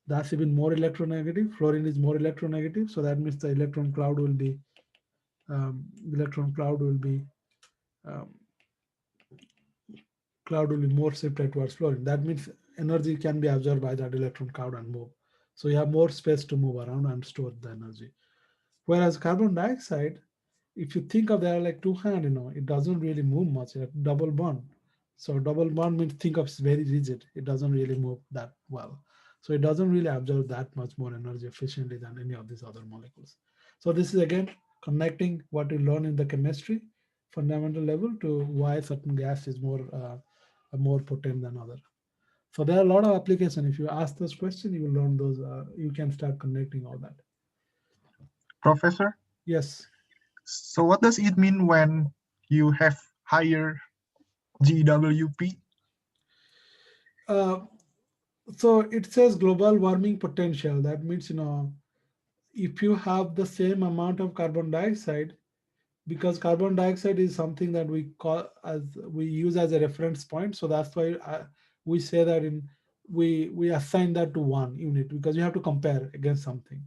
that's even more electronegative. Fluorine is more electronegative, so that means the electron um, cloud will be more shifted towards fluorine. That means energy can be absorbed by that electron cloud and move. So you have more space to move around and store the energy. Whereas carbon dioxide, if you think of there are like two hands, it doesn't really move much. Like double bond. So double bond means think of it's very rigid. It doesn't really move that well. So it doesn't really absorb that much more energy efficiently than any of these other molecules. So this is again connecting what you learn in the chemistry fundamental level to why certain gas is more potent than other. So there are a lot of applications. If you ask those questions, you will learn those. You can start connecting all that.
Professor,
Yes.
so what does it mean when you have higher GWP?
Uh, so it says global warming potential. That means, if you have the same amount of carbon dioxide, because carbon dioxide is something that we use as a reference point. So that's why we say that we assign that to 1 unit, because you have to compare against something.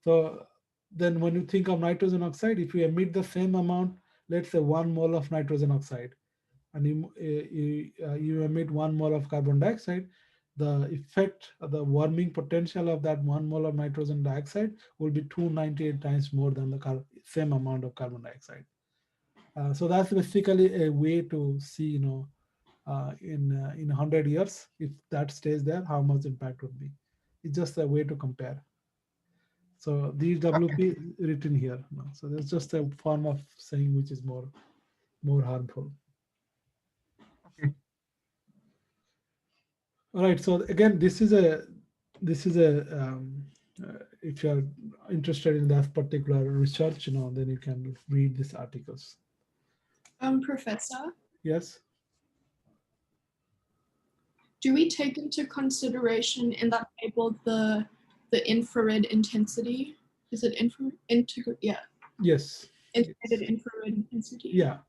So then when you think of nitrogen oxide, if you emit the same amount, let's say 1 mole of nitrogen oxide, and you emit 1 mole of carbon dioxide, the effect of the warming potential of that 1 mole of nitrogen dioxide will be 298 times more than the same amount of carbon dioxide. So that's basically a way to see, in 100 years, if that stays there, how much impact would be. It's just a way to compare. So these
Okay.
WP written here. So that's just a form of saying which is more harmful.
Okay.
All right. So again, this is a if you are interested in that particular research, then you can read these articles.
Professor,
Yes.
do we take into consideration in that table the infrared intensity? Is it infrared? Yeah,
Yes.
integrated infrared intensity.
Yeah.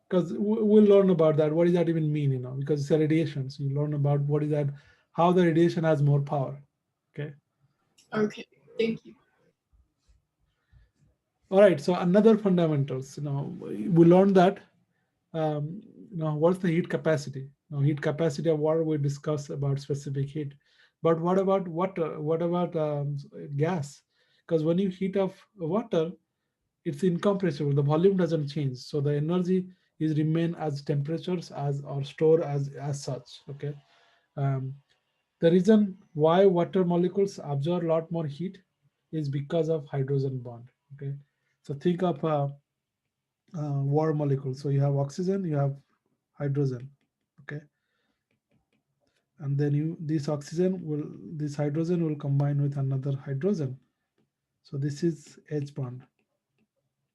Because we'll learn about that. What does that even mean? Because it's a radiation. So you learn about what is that, how the radiation has more power. Okay.
Okay, thank you.
All right. So another fundamentals. We learned that. What's the heat capacity? Heat capacity of water we discuss about specific heat. But what about water? What about gas? Because when you heat up water, it's incompressible. The volume doesn't change, so the energy is remain as temperatures as or store as such. Okay. Um, the reason why water molecules absorb a lot more heat is because of hydrogen bond. Okay. So think of water molecules. So you have oxygen, you have hydrogen. Okay. And then this hydrogen will combine with another hydrogen. So this is H bond.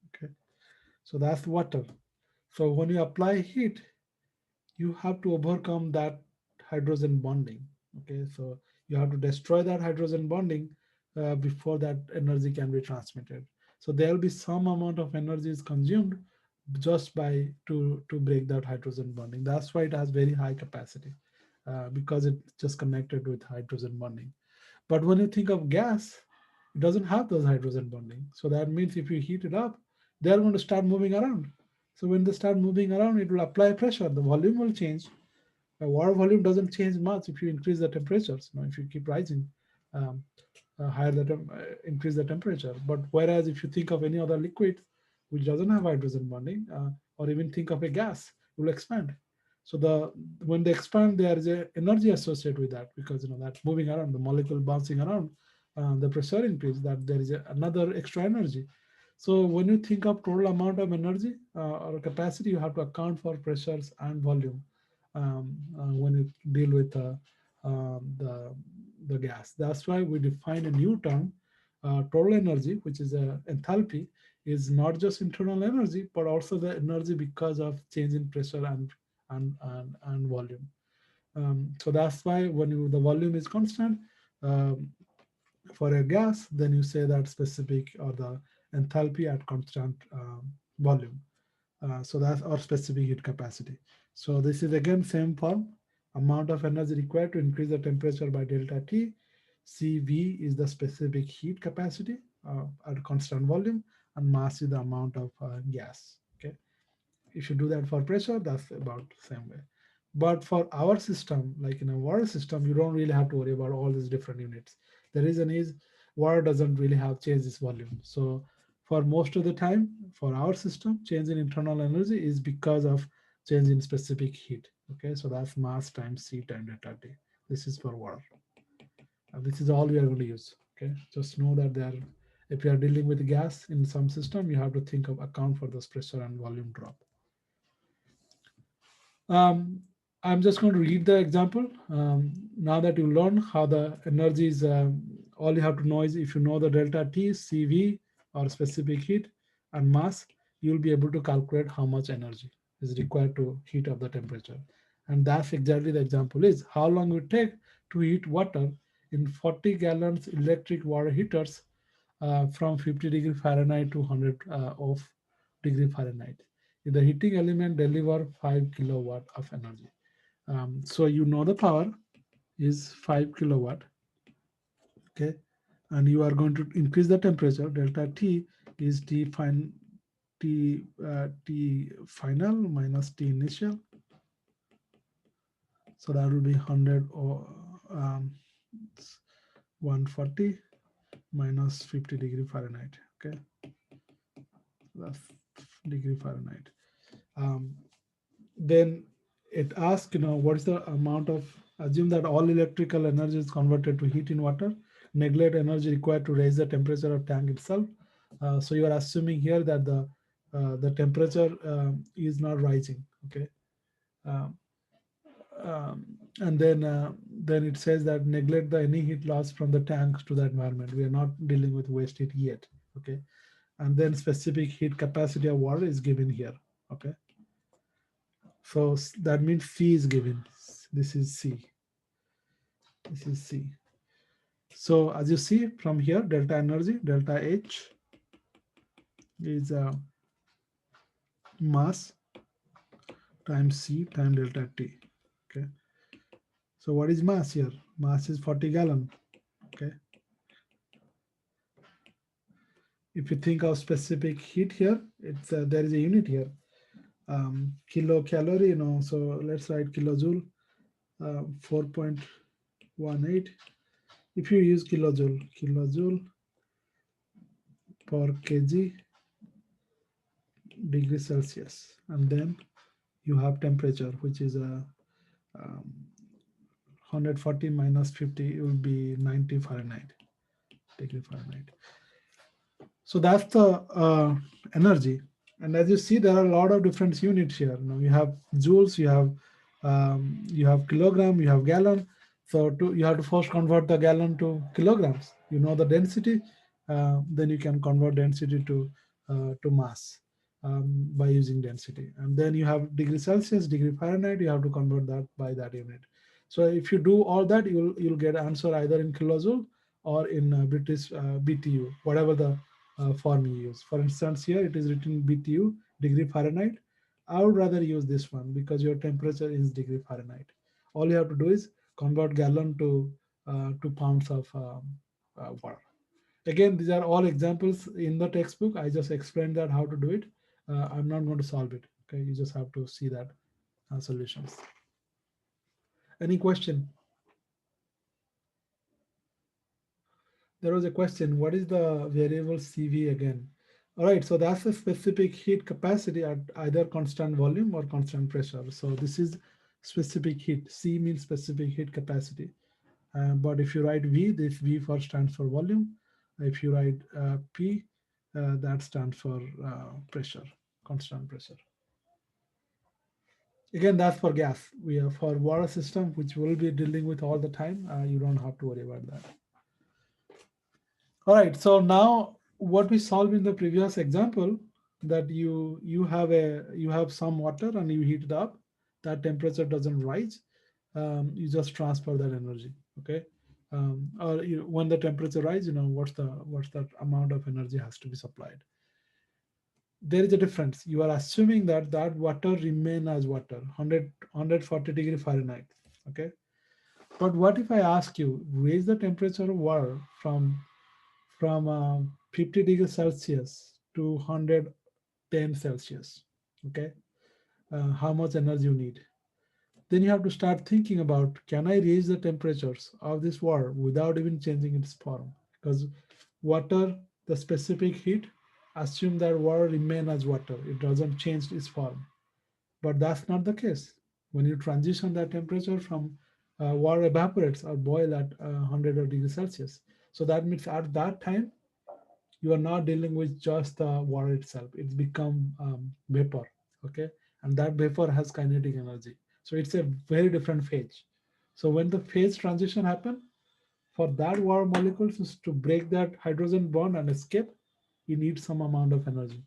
Okay. So that's water. So when you apply heat, you have to overcome that hydrogen bonding. Okay, so you have to destroy that hydrogen bonding before that energy can be transmitted. So there will be some amount of energy is consumed just by to break that hydrogen bonding. That's why it has very high capacity, because it's just connected with hydrogen bonding. But when you think of gas, it doesn't have those hydrogen bonding. So that means if you heat it up, they're going to start moving around. So when they start moving around, it will apply pressure. The volume will change. The water volume doesn't change much if you increase the temperatures. If you keep rising, um, increase the temperature. But whereas if you think of any other liquid which doesn't have hydrogen bonding, or even think of a gas, it will expand. So when they expand, there is a energy associated with that, because that moving around, the molecule bouncing around, the pressure increase, that there is another extra energy. So when you think of total amount of energy or capacity, you have to account for pressures and volume when you deal with the gas. That's why we define a new term, total energy, which is enthalpy, is not just internal energy, but also the energy because of change in pressure and volume. So that's why when the volume is constant for a gas, then you say that specific or the enthalpy at constant volume. So that's our specific heat capacity. So this is again same form, amount of energy required to increase the temperature by delta T. CV is the specific heat capacity at constant volume, and mass is the amount of gas. Okay, if you do that for pressure, that's about the same way. But for our system, like in a water system, you don't really have to worry about all these different units. The reason is water doesn't really have change its volume. So for most of the time, for our system, change in internal energy is because of change in specific heat. Okay, so that's mass times C times delta T. This is for water. This is all we are going to use. Okay, just know that there, if you are dealing with gas in some system, you have to think of account for this pressure and volume drop. I'm just going to read the example. Now that you learn how the energy is, all you have to know is if you know the delta T, CV, or specific heat and mass, you'll be able to calculate how much energy is required to heat up the temperature. And that's exactly the example is how long it would take to heat water in 40 gallons electric water heaters from 50 degree Fahrenheit to 100 of degree Fahrenheit. If the heating element deliver 5 kilowatt of energy. So you know the power is 5 kilowatt. Okay, and you are going to increase the temperature. Delta T is T final minus T initial. So that will be 100 or 140 minus 50 degree Fahrenheit. Okay, that's degree Fahrenheit. Then it asks, what is the amount of, assume that all electrical energy is converted to heat in water, neglect energy required to raise the temperature of tank itself. So you are assuming here that the temperature is not rising. Okay. And then it says that neglect the any heat loss from the tanks to the environment. We are not dealing with waste heat yet. Okay. And then specific heat capacity of water is given here. Okay. So that means C is given. This is C. This is C. So as you see from here, delta energy, delta H is mass times C times delta T. Okay. So what is mass here? Mass is 40 gallon. Okay. If you think of specific heat here, it's there is a unit here. Kilocalorie, so let's write kilojoule, 4.18. If you use kilojoule per kg degree Celsius, and then you have temperature, which is 140 minus 50, it will be 90 Fahrenheit, degree Fahrenheit. So that's the energy. And as you see, there are a lot of different units here. You have joules, you have kilogram, you have gallon. So you have to first convert the gallon to kilograms. You know the density, then you can convert density to mass by using density. And then you have degree Celsius, degree Fahrenheit. You have to convert that by that unit. So if you do all that, you'll get answer either in kilojoule or in British BTU, whatever the form you use. For instance, here it is written BTU, degree Fahrenheit. I would rather use this one because your temperature is degree Fahrenheit. All you have to do is convert gallon to pounds of water. Again, these are all examples in the textbook. I just explained that how to do it. I'm not going to solve it. Okay, you just have to see that solutions. Any question? There was a question, what is the variable CV again? All right, so that's a specific heat capacity at either constant volume or constant pressure. So this is specific heat. C means specific heat capacity. But if you write V, this V for stands for volume. If you write P, that stands for pressure, constant pressure. Again, that's for gas. We are for water system, which we'll be dealing with all the time. You don't have to worry about that. All right. So now, what we solved in the previous example, that you have some water and you heat it up, that temperature doesn't rise. You just transfer that energy. Okay. Or when the temperature rises, what's the amount of energy has to be supplied. There is a difference. You are assuming that water remain as water, 140 degree Fahrenheit. Okay. But what if I ask you, raise the temperature of water from 50 degrees Celsius to 110 Celsius? Okay. How much energy you need? Then you have to start thinking about, can I raise the temperatures of this water without even changing its form? Because water, the specific heat, assume that water remain as water. It doesn't change its form. But that's not the case. When you transition that temperature from water evaporates or boil at 100 degrees Celsius. So that means at that time, you are not dealing with just the water itself. It's become vapor, okay? And that vapor has kinetic energy. So it's a very different phase. So when the phase transition happen, for that water molecules to break that hydrogen bond and escape, you need some amount of energy.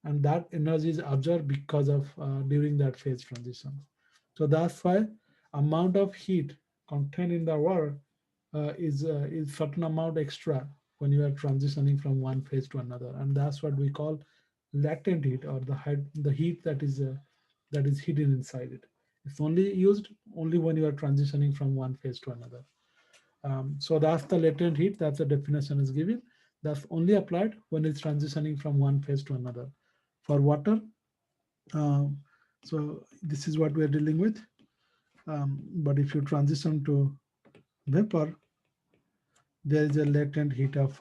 And that energy is absorbed because of during that phase transition. So that's why amount of heat contained in the water is certain amount extra when you are transitioning from one phase to another, and that's what we call latent heat, or the heat that is hidden inside it. It's only used only when you are transitioning from one phase to another. So that's the latent heat. That's the definition is given. That's only applied when it's transitioning from one phase to another. For water, um, so this is what we are dealing with. But if you transition to vapor, there is a latent heat of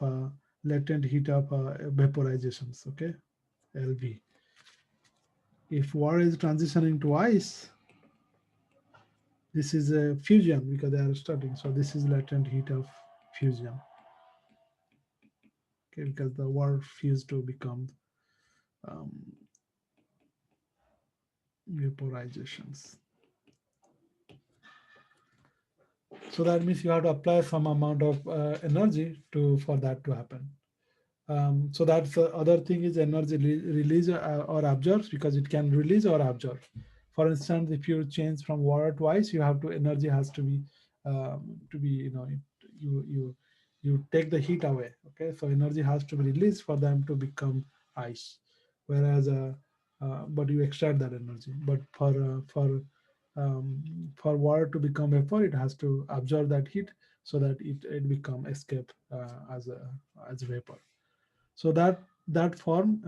vaporizations. Okay, LV. If water is transitioning to ice, this is a fusion because they are starting. So this is latent heat of fusion. Okay, because the water fused to become um, vaporizations. So that means you have to apply some amount of energy for that to happen. So that's the other thing is energy release or absorbs, because it can release or absorb. For instance, if you change from water to ice, you have to energy has to be you take the heat away. Okay, so energy has to be released for them to become ice. Whereas but you extract that energy. But for water to become vapor, it has to absorb that heat so that it become escape as vapor. So that form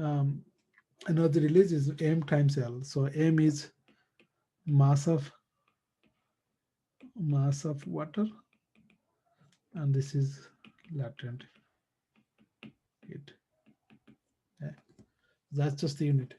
energy release is m times L. So m is mass of water, and this is latent heat. Okay. That's just the unit.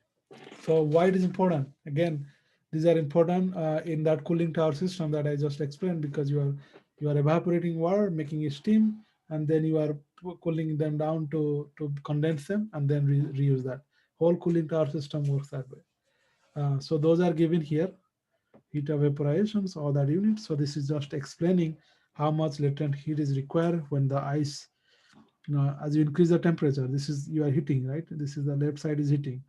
So why it is important? Again, these are important in that cooling tower system that I just explained, because you are evaporating water, making it steam, and then you are cooling them down to condense them and then reuse that. Whole cooling tower system works that way. So those are given here, heat of evaporations, all that unit. So this is just explaining how much latent heat is required when the ice, as you increase the temperature, this is you are heating, right? This is the left side is heating.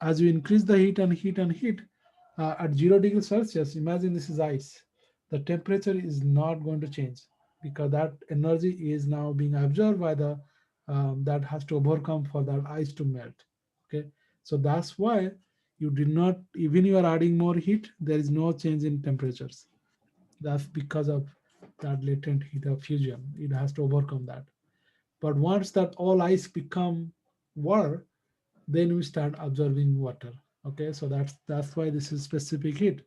As you increase the heat and heat and heat, at 0 degrees Celsius, imagine this is ice. The temperature is not going to change because that energy is now being absorbed by the that has to overcome for that ice to melt. Okay, so that's why you did not, even you are adding more heat, there is no change in temperatures. That's because of that latent heat of fusion. It has to overcome that. But once that all ice become water, then we start absorbing water. Okay, so that's why this is specific heat.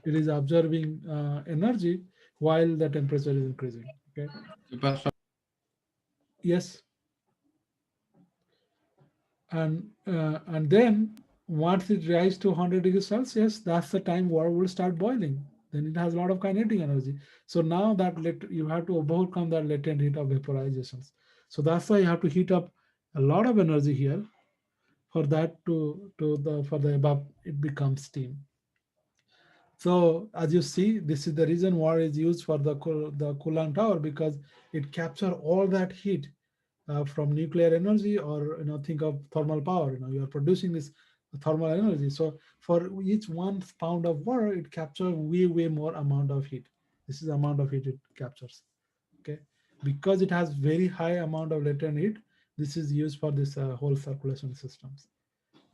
It is absorbing energy while the temperature is increasing. Okay. Yes. And then once it rises to 100 degrees Celsius, that's the time water will start boiling. Then it has a lot of kinetic energy. So now that you have to overcome that latent heat of vaporizations. So that's why you have to heat up a lot of energy here for that for the above it becomes steam. So as you see, this is the reason water is used for the coolant tower, because it captures all that heat from nuclear energy, or think of thermal power. You are producing this thermal energy. So for each 1 pound of water, it captures way more amount of heat. This is the amount of heat it captures. Okay, because it has very high amount of latent heat. This is used for this whole circulation systems.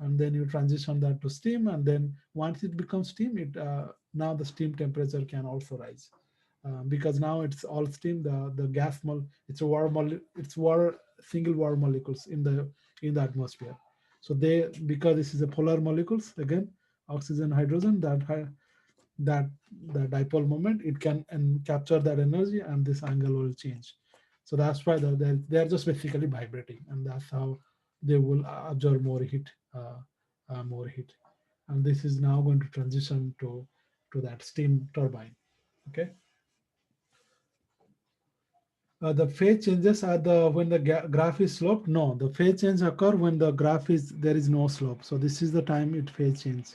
And then you transition that to steam, and then once it becomes steam, it now the steam temperature can also rise, because now it's all steam. The gas it's a it's water, single water molecules in the atmosphere. So because this is a polar molecules, again, oxygen, hydrogen, that the dipole moment, it can capture that energy, and this angle will change. So that's why they're just basically vibrating, and that's how they will absorb more heat, and this is now going to transition to that steam turbine. Okay. The phase changes are when the graph is sloped. No, the phase change occur when the graph is there is no slope. So this is the time it phase change.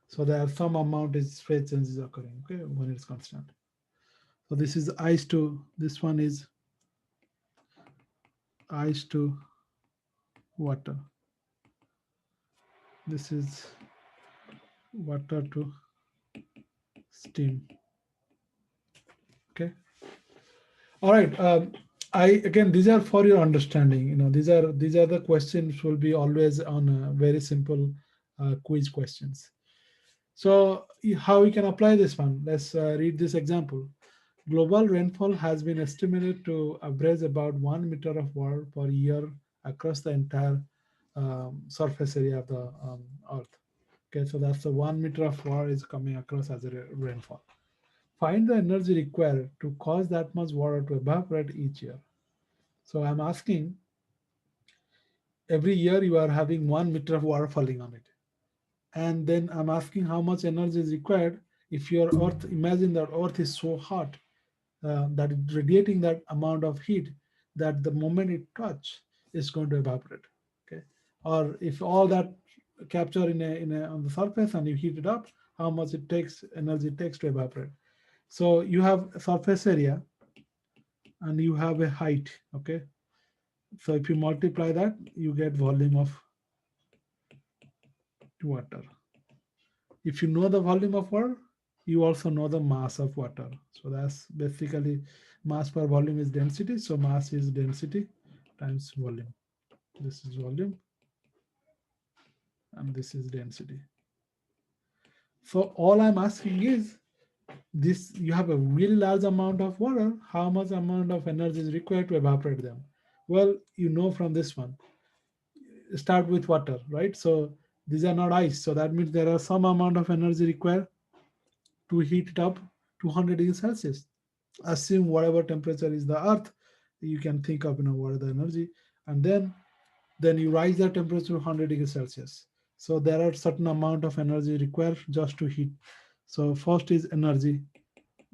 So there are some amount is phase change is occurring. Okay, when it's constant. So this is ice to, this one is ice to water. This is water to steam. Okay. All right. Again, these are for your understanding. These are the questions will be always on very simple quiz questions. So how we can apply this one? Let's read this example. Global rainfall has been estimated to average about 1 meter of water per year across the entire surface area of the Earth. Okay, so that's the 1 meter of water is coming across as a rainfall. Find the energy required to cause that much water to evaporate each year. So I'm asking, every year you are having 1 meter of water falling on it. And then I'm asking how much energy is required if your Earth, imagine that Earth is so hot that it's radiating that amount of heat that the moment it touch is going to evaporate. Okay, or if all that capture on the surface and you heat it up, how much energy it takes to evaporate. So you have a surface area and you have a height. Okay, so if you multiply that, you get volume of water. If you know the volume of water, you also know the mass of water. So that's basically mass per volume is density. So mass is density times volume. This is volume and this is density. So all I'm asking is this: you have a really large amount of water, how much amount of energy is required to evaporate them? Well, from this one, start with water, right? So these are not ice, so that means there are some amount of energy required to heat it up to 100 degrees Celsius. Assume whatever temperature is the Earth, you can think of what are the energy, and then you rise the temperature to 100 degrees Celsius. So there are certain amount of energy required just to heat. So first is energy,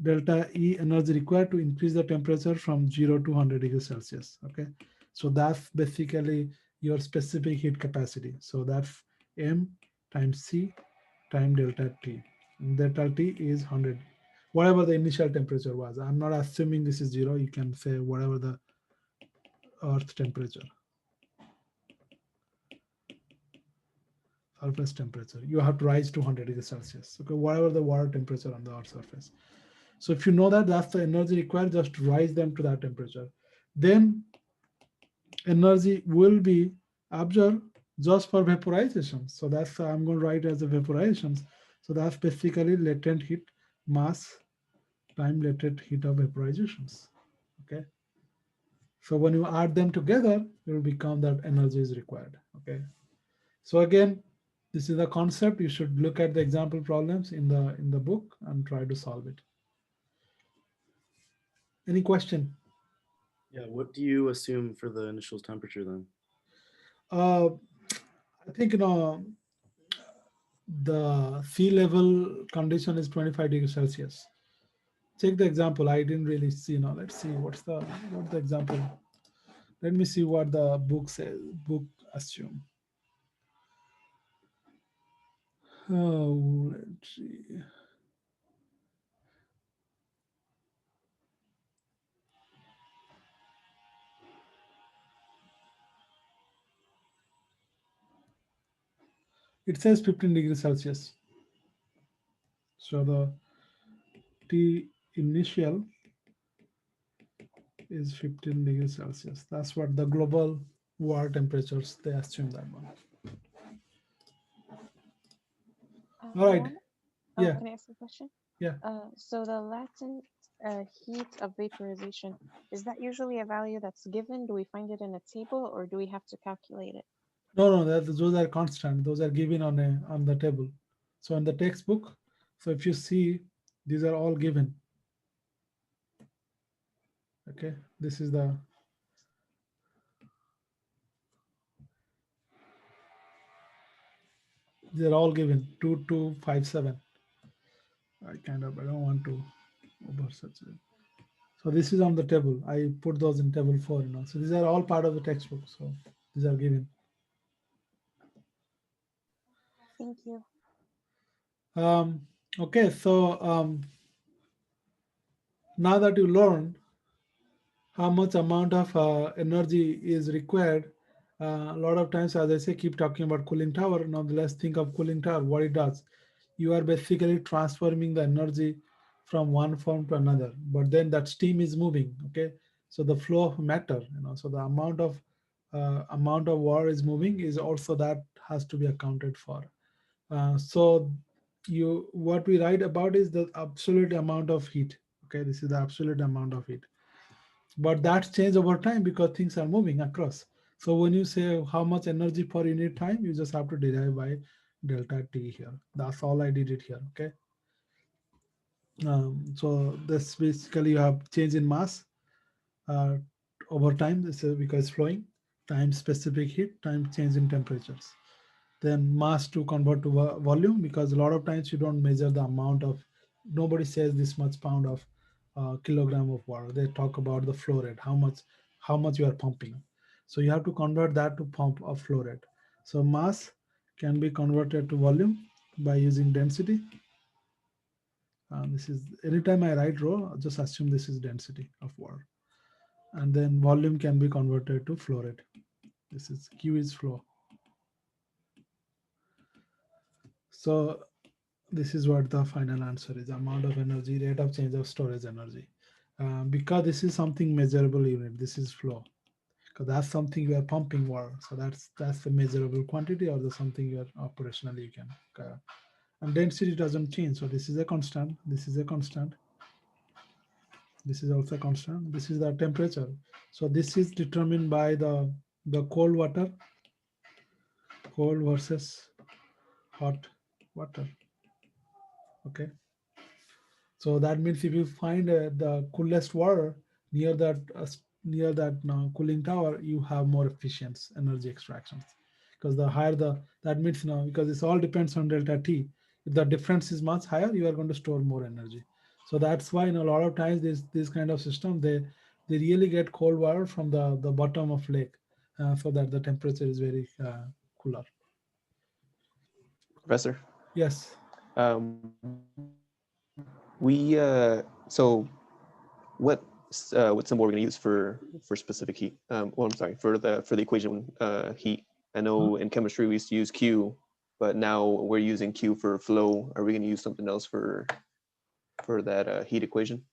delta E, energy required to increase the temperature from 0 to 100 degrees Celsius. Okay, so that's basically your specific heat capacity. So that's M times C times delta T. And delta T is 100, whatever the initial temperature was. I'm not assuming this is 0. You can say whatever the Earth temperature, surface temperature. You have to rise to 100 degrees Celsius. Okay, whatever the water temperature on the Earth surface. So if you know that, that's the energy required just to rise them to that temperature. Then energy will be absorbed just for vaporization. So that's I'm going to write as the vaporization. So that's basically latent heat mass time latent heat of vaporizations. Okay. So when you add them together, it will become that energy is required. Okay. So again, this is the concept. You should look at the example problems in the book and try to solve it. Any question?
Yeah, what do you assume for the initial temperature then?
I think the sea level condition is 25 degrees Celsius. Check the example. I didn't really see. Now let's see what's the example. Let me see what the book says. Book assume. Oh, let's see. It says 15 degrees Celsius. So the T initial is 15 degrees Celsius. That's what the global war temperatures, they assume that one. All right. Yeah.
Can I ask a question?
Yeah.
So the latent heat of vaporization, is that usually a value that's given? Do we find it in a table or do we have to calculate it?
No, those are constant. Those are given on the table. So in the textbook, so if you see, these are all given. Okay, this is they're all given 2257. I don't want to oversaturate it. So this is on the table. I put those in table 4. So these are all part of the textbook. So these are given.
Thank you.
Okay, so now that you learn how much amount of energy is required, a lot of times, as I say, keep talking about cooling tower. Now let's think of cooling tower, what it does. You are basically transforming the energy from one form to another, but then that steam is moving. Okay, so the flow of matter, so the amount of water is moving is also that has to be accounted for. So what we write about is the absolute amount of heat. Okay, this is the absolute amount of heat, but that's changed over time because things are moving across. So when you say how much energy per unit time, you just have to derive by delta T here. That's all I did it here. Okay. So this basically you have change in mass uh, over time. This is because flowing, time specific heat, time change in temperatures. Then mass to convert to volume, because a lot of times you don't measure the amount of, nobody says this much pound of kilogram of water. They talk about the flow rate, how much you are pumping. So you have to convert that to pump of flow rate. So mass can be converted to volume by using density. This is, anytime I write rho, just assume this is density of water. And then volume can be converted to flow rate. This is Q is flow. So this is what the final answer is: amount of energy, rate of change of storage energy. Because this is something measurable unit, this is flow, because that's something you are pumping water. So that's the measurable quantity, or the something you are operationally you can. And density doesn't change. So this is a constant. This is a constant. This is also a constant. This is the temperature. So this is determined by the cold water, cold versus hot water. Okay. So that means if you find the coolest water near that cooling tower, you have more efficient energy extractions. Because the higher that means because this all depends on delta T. If the difference is much higher, you are going to store more energy. So that's why in a lot of times this kind of system, they really get cold water from the bottom of lake, so that the temperature is very cooler.
Professor?
Yes.
So what symbol we're going to use for specific heat? Well, I'm sorry, for the equation heat. I know in chemistry we used to use Q, but now we're using Q for flow. Are we going to use something else for that heat equation?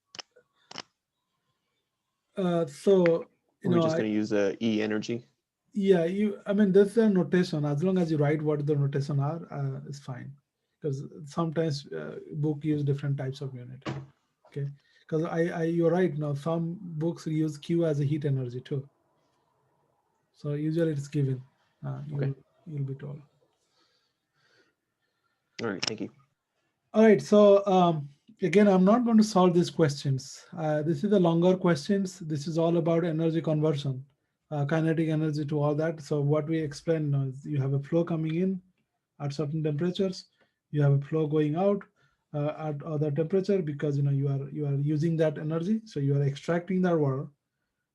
So
we're just going to use E energy.
Yeah, I mean, there's a notation. As long as you write what the notation are, it's fine. Because sometimes book use different types of unit. Okay, because you're right. Now some books use Q as a heat energy too. So usually it's given. You'll be told.
All right, thank you.
All right, so Again, I'm not going to solve these questions. This is the longer questions. This is all about energy conversion, kinetic energy to all that. So what we explained now is you have a flow coming in at certain temperatures, you have a flow going out at other temperature, because you are using that energy. So you are extracting that water,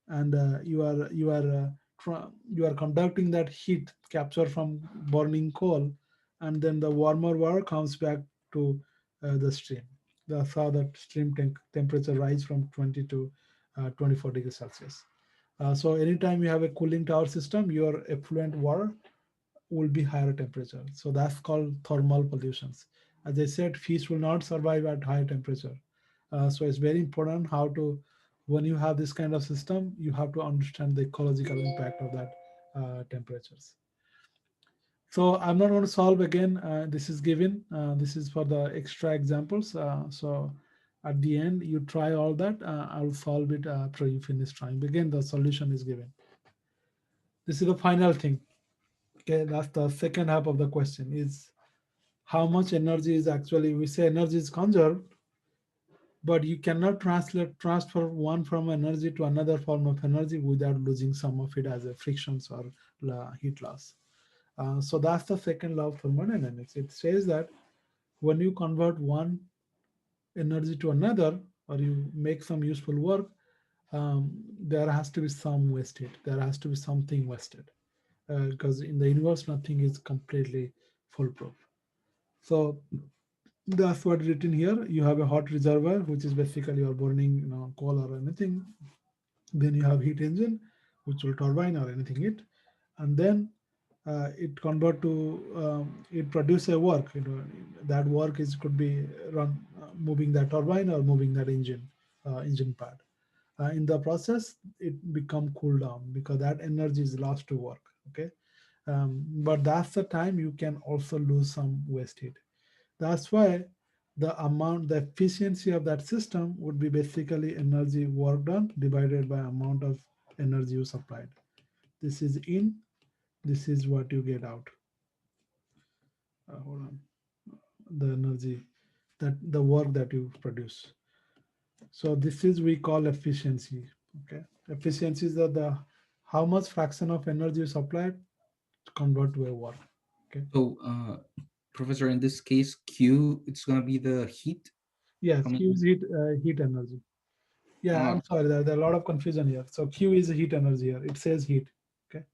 and you are conducting that heat captured from burning coal, and then the warmer water comes back to the stream. That's how that stream temperature rise from 20 to 24 degrees Celsius. So anytime you have a cooling tower system, your effluent water will be higher temperature. So that's called thermal pollutions. As I said, fish will not survive at high temperature. So it's very important how to, when you have this kind of system, you have to understand the ecological impact of that temperatures. So I'm not going to solve again. This is given. This is for the extra examples. So at the end, you try all that. I'll solve it after you finish trying. Again, the solution is given. This is the final thing. Okay, that's the second half of the question, is how much energy is actually, we say energy is conserved, but you cannot transfer one from energy to another form of energy without losing some of it as a frictions or heat loss. So that's the second law of thermodynamics. It says that when you convert one energy to another, or you make some useful work, there has to be some wasted. There has to be something wasted, because in the universe, nothing is completely foolproof. So that's what written here. You have a hot reservoir, which is basically you're burning coal or anything. Then you have heat engine, which will turbine or anything it, and then it convert to it produce a work. That work is could be run moving that turbine or moving that engine pad. In the process, it become cool down because that energy is lost to work. Okay, but that's the time you can also lose some waste heat. That's why the efficiency of that system would be basically energy work done divided by amount of energy you supplied. This is in, this is what you get out. Hold on, the energy, that the work that you produce. So this is we call efficiency. Okay, efficiency is the how much fraction of energy you supplied to convert to a work. Okay.
So, Professor, in this case, Q, it's going to be the heat
Yes,
coming.
Q is heat energy. Yeah, I'm sorry, there are a lot of confusion here. So Q is heat energy here. It says heat. Okay.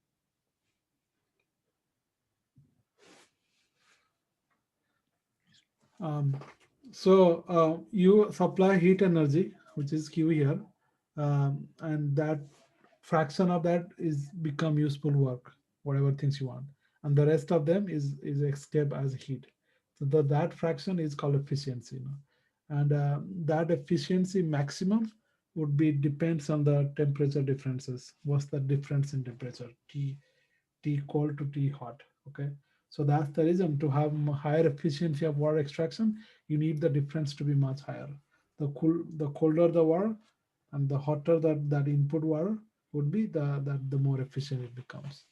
So you supply heat energy, which is Q here, and that fraction of that is become useful work, whatever things you want, and the rest of them is escape as heat. So that fraction is called efficiency. And that efficiency maximum would be depends on the temperature differences. What's the difference in temperature? T cold to T hot. Okay, so that's the reason to have higher efficiency of water extraction. You need the difference to be much higher. The colder the water, and the hotter that input water would be, the more efficient it becomes.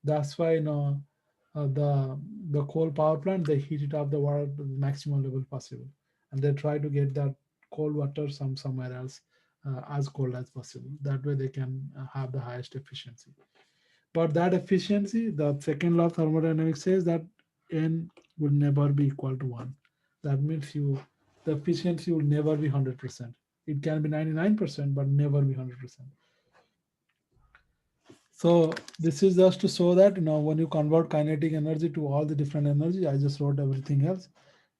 That's why the coal power plant, they heat it up the water to the maximum level possible, and they try to get that cold water somewhere else as cold as possible. That way they can have the highest efficiency. But that efficiency, the second law of thermodynamics says that n will never be equal to 1. That means the efficiency will never be 100%. It can be 99%, but never be 100%. So this is just to show that when you convert kinetic energy to all the different energy, I just wrote everything else,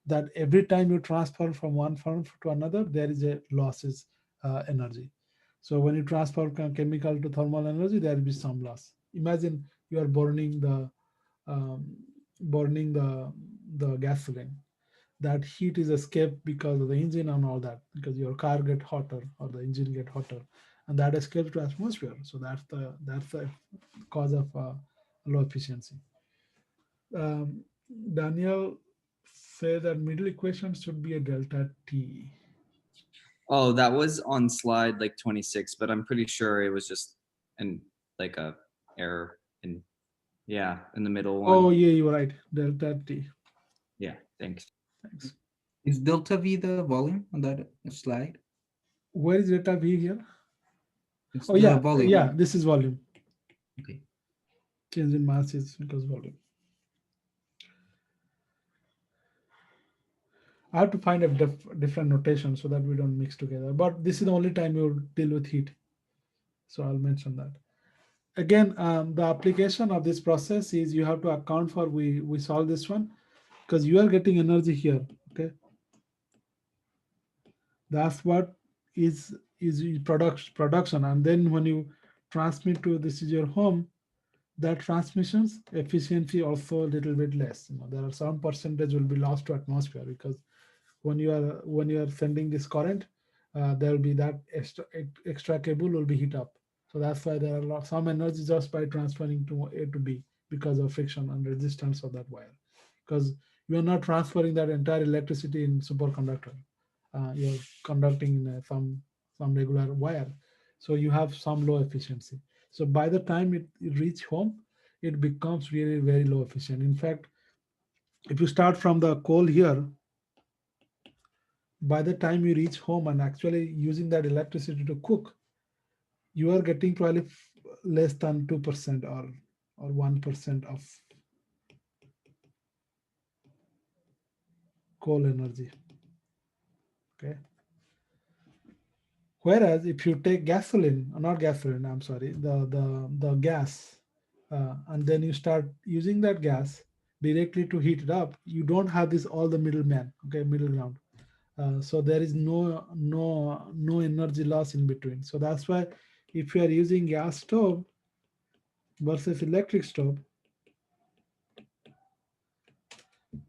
that every time you transfer from one form to another, there is a losses energy. So when you transfer chemical to thermal energy, there will be some loss. Imagine you are burning um, the gasoline. That heat is escaped because of the engine and all that, because your car get hotter or the engine get hotter, and that escapes to atmosphere. So that's the cause of low efficiency. Um, Daniel say that middle equation should be a delta T.
Oh, that was on slide like 26, but I'm pretty sure it was just like a error in the middle one.
Oh yeah, you're right. Delta T.
Yeah, thanks.
Thanks.
Is delta V the volume on that slide?
Where is delta V here?
It's
Oh
the
yeah,
volume.
yeah, this is volume.
Okay.
Change in mass is because volume. I have to find a different notation so that we don't mix together. But this is the only time you deal with heat. So I'll mention that. Again, the application of this process is you have to account for, we solve this one because you are getting energy here. Okay. That's what is production. And then when you transmit to, this is your home, that transmissions efficiency also a little bit less. There are some percentage will be lost to atmosphere because when you are sending this current, there will be that extra cable will be heat up. So that's why there are some energy just by transferring to A to B because of friction and resistance of that wire. Because you are not transferring that entire electricity in superconductor. You're conducting in some regular wire. So you have some low efficiency. So by the time it reach home, it becomes really very low efficient. In fact, if you start from the coal here, by the time you reach home and actually using that electricity to cook, you are getting probably less than 2% or 1% of coal energy. Okay. Whereas if you take gasoline, not gasoline, I'm sorry, the gas, and then you start using that gas directly to heat it up, you don't have this all the middleman, okay, middle ground. So there is no energy loss in between. So that's why if you are using gas stove versus electric stove,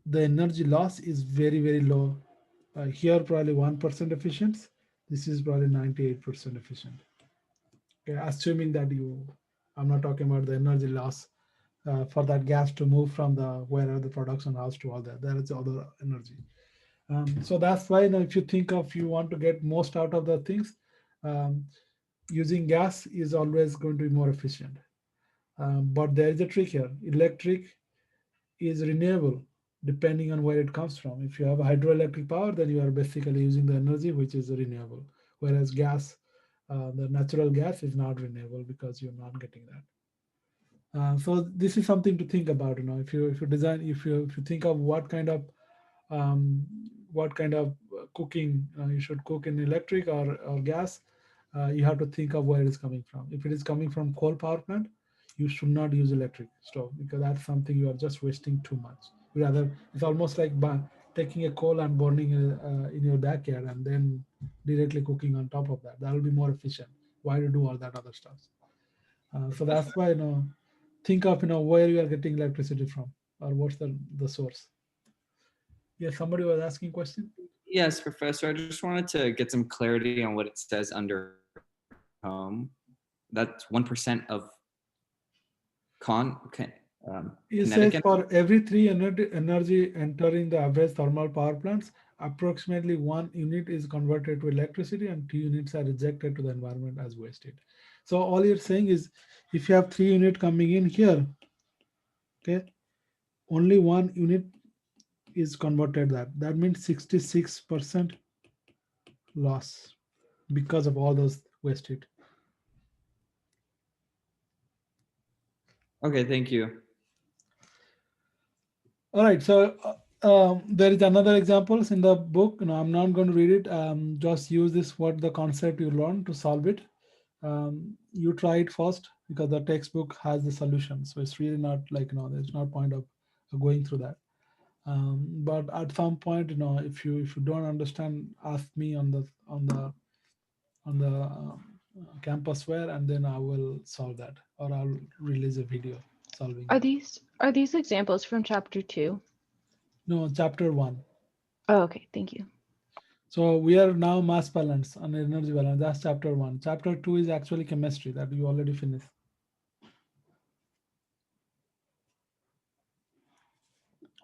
the energy loss is very low. Here probably 1% efficient. This is probably 98% efficient. Okay, assuming that I'm not talking about the energy loss for that gas to move from where the production house to all that. There is other energy. So that's why if you think of you want to get most out of the things, um, using gas is always going to be more efficient. But there is a trick here. Electric is renewable depending on where it comes from. If you have hydroelectric power, then you are basically using the energy which is renewable. Whereas gas, the natural gas is not renewable because you're not getting that. So this is something to think about. If you design, if you think of um, what kind of cooking you should cook in electric or gas, you have to think of where it is coming from. If it is coming from coal power plant, you should not use electric stove because that's something you are just wasting too much. Rather, it's almost like taking a coal and burning in your backyard and then directly cooking on top of that. That will be more efficient. Why to do all that other stuff? So that's why think of where you are getting electricity from or what's the source. Yeah, somebody was asking question.
Yes, Professor. I just wanted to get some clarity on what it says under home. That's 1% of
It
kinetic
says for every 3 energy entering the average thermal power plants, approximately 1 unit is converted to electricity and 2 units are rejected to the environment as wasted. So all you're saying is if you have 3 units coming in here, okay, only 1 unit is converted that means 66% loss because of all those wasted.
Okay, thank you.
All right, so there is another examples in the book. I'm not going to read it. Just use this what the concept you learned to solve it. You try it first because the textbook has the solution. So it's really not like there's no point of going through that. But at some point, if you don't understand, ask me on the campusware, and then I will solve that, or I'll release a video solving
Are
that.
these examples from chapter 2?
No, chapter 1.
Oh, okay, thank you.
So we are now mass balance and energy balance. That's chapter 1. Chapter 2 is actually chemistry that you already finished.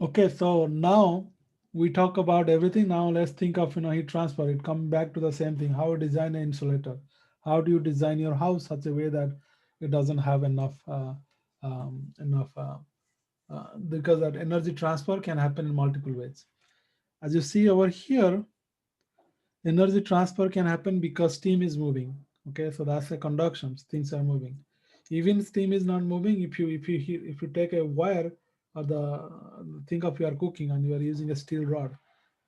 Okay, so now we talk about everything. Now let's think of heat transfer. It comes back to the same thing. How to design an insulator. How do you design your house such a way that it doesn't have enough because that energy transfer can happen in multiple ways. As you see over here, energy transfer can happen because steam is moving. Okay, so that's the conduction. Things are moving. Even steam is not moving. If you take a wire or think of you are cooking and you are using a steel rod,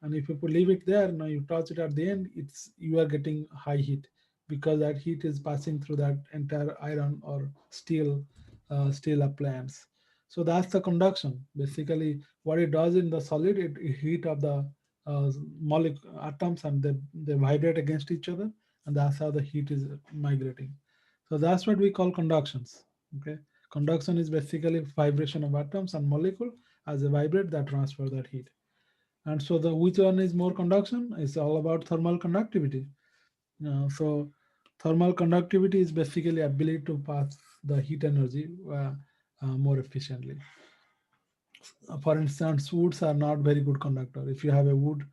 and if you leave it there, now you touch it at the end, you are getting high heat because that heat is passing through that entire iron or steel appliance. So that's the conduction. Basically, what it does in the solid, it heat up the molecule atoms and they vibrate against each other, and that's how the heat is migrating. So that's what we call conductions. Okay, conduction is basically vibration of atoms and molecule as they vibrate that transfer that heat. And so the which one is more conduction is all about thermal conductivity. So thermal conductivity is basically ability to pass the heat energy more efficiently. For instance, woods are not very good conductor. If you have a wood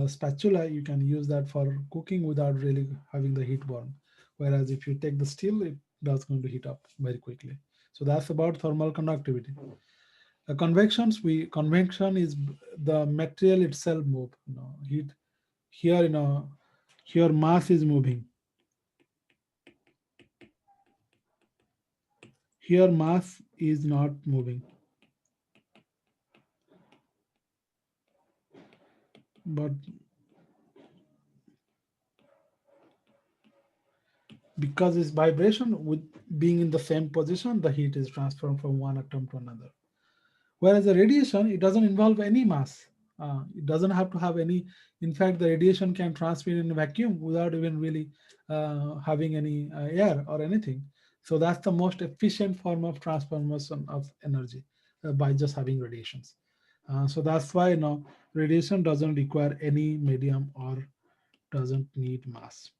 spatula, you can use that for cooking without really having the heat burn. Whereas if you take the steel, that's going to heat up very quickly. So that's about thermal conductivity. Convection is the material itself move. Heat here, here mass is moving. Here mass is not moving. But because it's vibration with being in the same position, the heat is transferred from one atom to another. Whereas the radiation, it doesn't involve any mass. It doesn't have to have any. In fact, the radiation can transmit in a vacuum without even really having any air or anything. So that's the most efficient form of transformation of energy by just having radiations. So that's why radiation doesn't require any medium or doesn't need mass.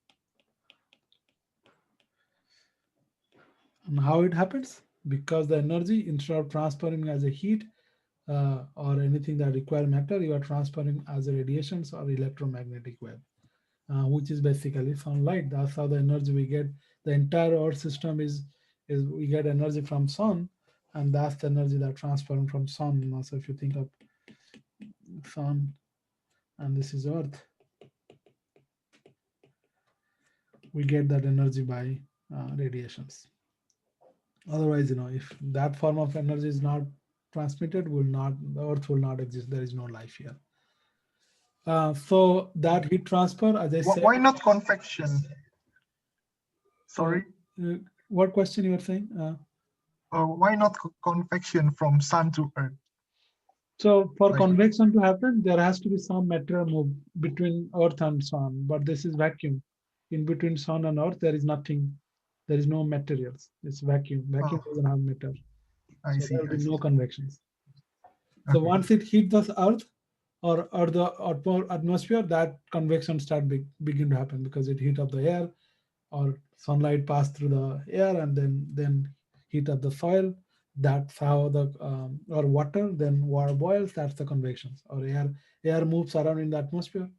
And how it happens? Because the energy, instead of transferring as a heat or anything that require matter, you are transferring as a radiations or electromagnetic wave, which is basically sunlight. That's how the energy we get. The entire Earth system is we get energy from sun, and that's the energy that transferring from sun. So if you think of sun, and this is Earth, we get that energy by radiations. Otherwise, if that form of energy is not transmitted, the Earth will not exist. There is no life here. So that heat transfer, as I said.
Why not convection? Sorry.
What question you were saying?
Why not convection from sun to earth?
So for convection to happen, there has to be some material move between Earth and sun, but this is vacuum. In between sun and Earth, there is nothing. There is no materials. It's vacuum. Vacuum doesn't have matter. So there will be no convections. So once it hits the Earth or the atmosphere, that convection begin to happen because it heat up the air, or sunlight pass through the air and then heat up the soil. That's how the or water, then water boils. That's the convections. Or air moves around in the atmosphere.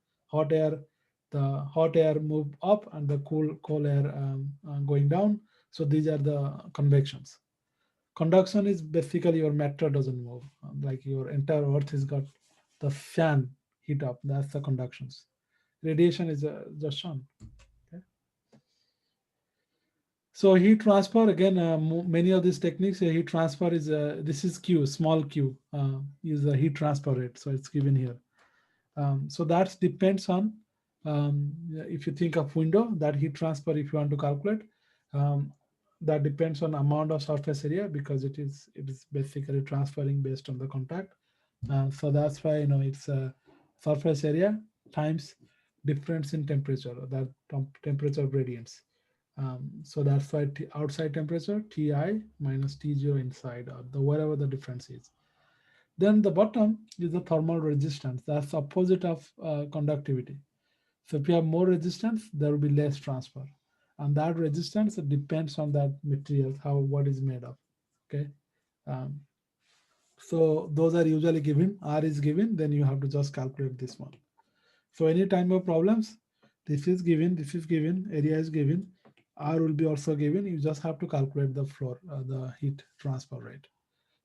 The hot air move up and the cool air going down. So these are the convections. Conduction is basically your matter doesn't move. Like your entire Earth has got the fan heat up. That's the conductions. Radiation is just shown. Okay. So heat transfer, again, many of these techniques, heat transfer is, this is Q, small q, is the heat transfer rate. So it's given here. So that depends on, if you think of window, that heat transfer, if you want to calculate, that depends on amount of surface area, because it is basically transferring based on the contact. So that's why it's surface area times difference in temperature, that temperature gradients. So that's why outside temperature Ti minus T0 inside, or whatever the difference is. Then the bottom is the thermal resistance. That's the opposite of conductivity. So if you have more resistance, there will be less transfer. And that resistance depends on that material, what is made of. Okay. So those are usually given. R is given, then you have to just calculate this one. So any time of problems, this is given, area is given, R will be also given. You just have to calculate the floor, the heat transfer rate.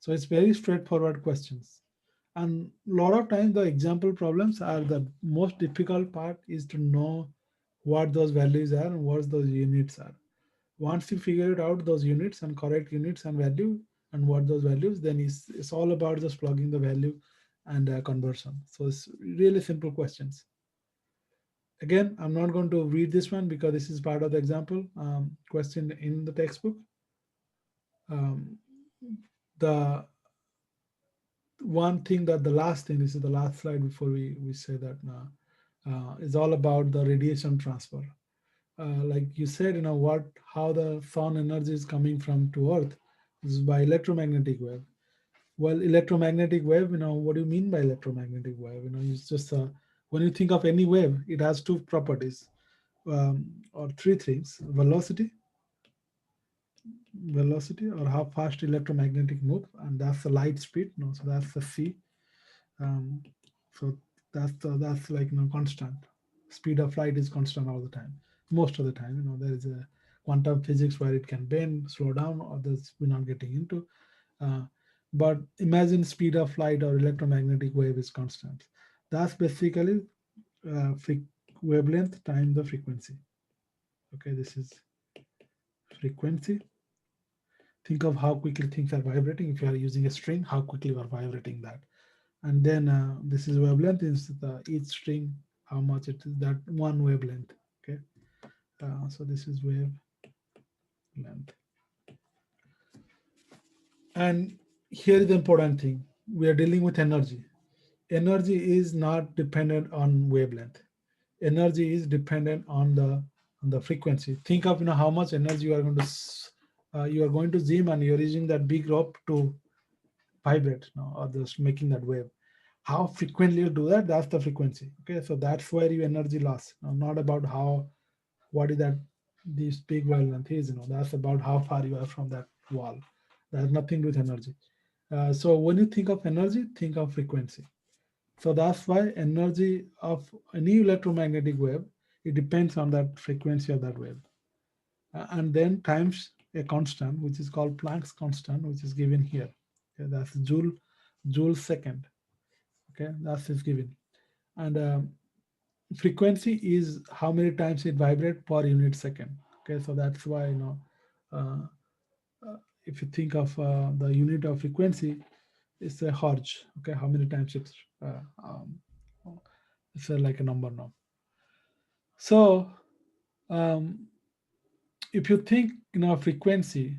So it's very straightforward questions. And a lot of times the example problems are the most difficult part is to know what those values are and what those units are. Once you figure it out, those units and correct units and value and what those values, then it's all about just plugging the value and conversion. So it's really simple questions. Again, I'm not going to read this one because this is part of the example question in the textbook. The one thing that the last thing, this is the last slide before we say that is all about the radiation transfer. Like you said, how the sun energy is coming from to Earth is by electromagnetic wave. Well, electromagnetic wave, what do you mean by electromagnetic wave? It's just when you think of any wave, it has two properties or three things: velocity or how fast electromagnetic move, and that's the light speed. So that's the c. So that's like constant. Speed of light is constant all the time. Most of the time, there is a quantum physics where it can bend, slow down, or this we're not getting into. But imagine speed of light or electromagnetic wave is constant. That's basically wavelength times the frequency. Okay, this is frequency. Think of how quickly things are vibrating. If you are using a string, how quickly you are vibrating that. And then this is wavelength, is each string, how much it is, that one wavelength. Okay, so this is wavelength. And here is the important thing: we are dealing with energy. Energy is not dependent on wavelength. Energy is dependent on the frequency. Think of how much energy you are going to gym, and you're using that big rope to vibrate, or just making that wave. How frequently you do that, that's the frequency. Okay, so that's where your energy loss. Not about what is that this big wavelength is. That's about how far you are from that wall. That has nothing to do with energy. So when you think of energy, think of frequency. So that's why energy of any electromagnetic wave, it depends on that frequency of that wave. And then times a constant, which is called Planck's constant, which is given here. Okay, that's joule second. Okay, that's is given. And frequency is how many times it vibrates per unit second. Okay, so that's why uh, if you think of the unit of frequency, it's a hertz. Okay, how many times it's like a number now. So if you think frequency,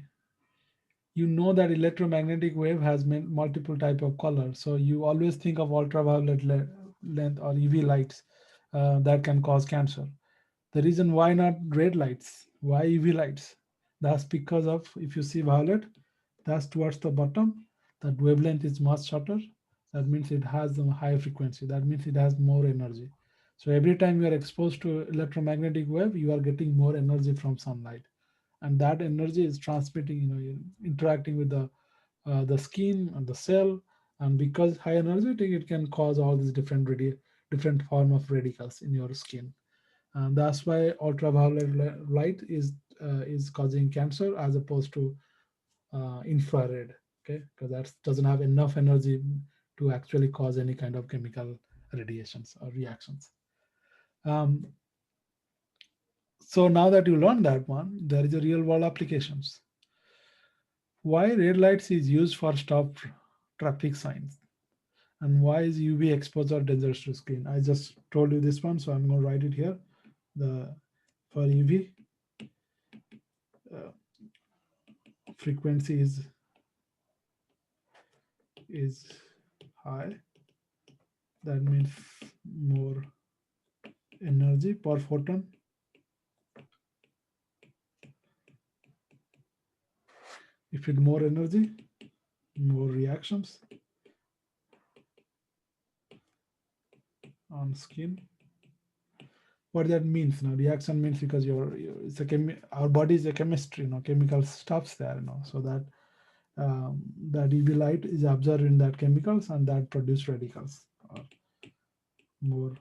that electromagnetic wave has multiple type of colors. So you always think of ultraviolet length or UV lights that can cause cancer. The reason why not red lights, why UV lights? That's because of, if you see violet, that's towards the bottom. That wavelength is much shorter. That means it has a higher frequency. That means it has more energy. So every time you are exposed to electromagnetic wave, you are getting more energy from sunlight. And that energy is transmitting, interacting with the skin and the cell. And because high energetic, it can cause all these different form of radicals in your skin. And that's why ultraviolet light is causing cancer as opposed to infrared. Okay, because that doesn't have enough energy to actually cause any kind of chemical radiations or reactions. So now that you learned that one, there is a real world applications. Why red lights is used for stop traffic signs, and why is UV exposure dangerous to skin? I just told you this one, so I'm going to write it here. For UV, frequency is high. That means more energy per photon. If it's more energy, more reactions on skin. What that means? Reaction means because our body is a chemistry, chemical stuffs there, so that that UV light is absorbed in that chemicals and that produce radicals or more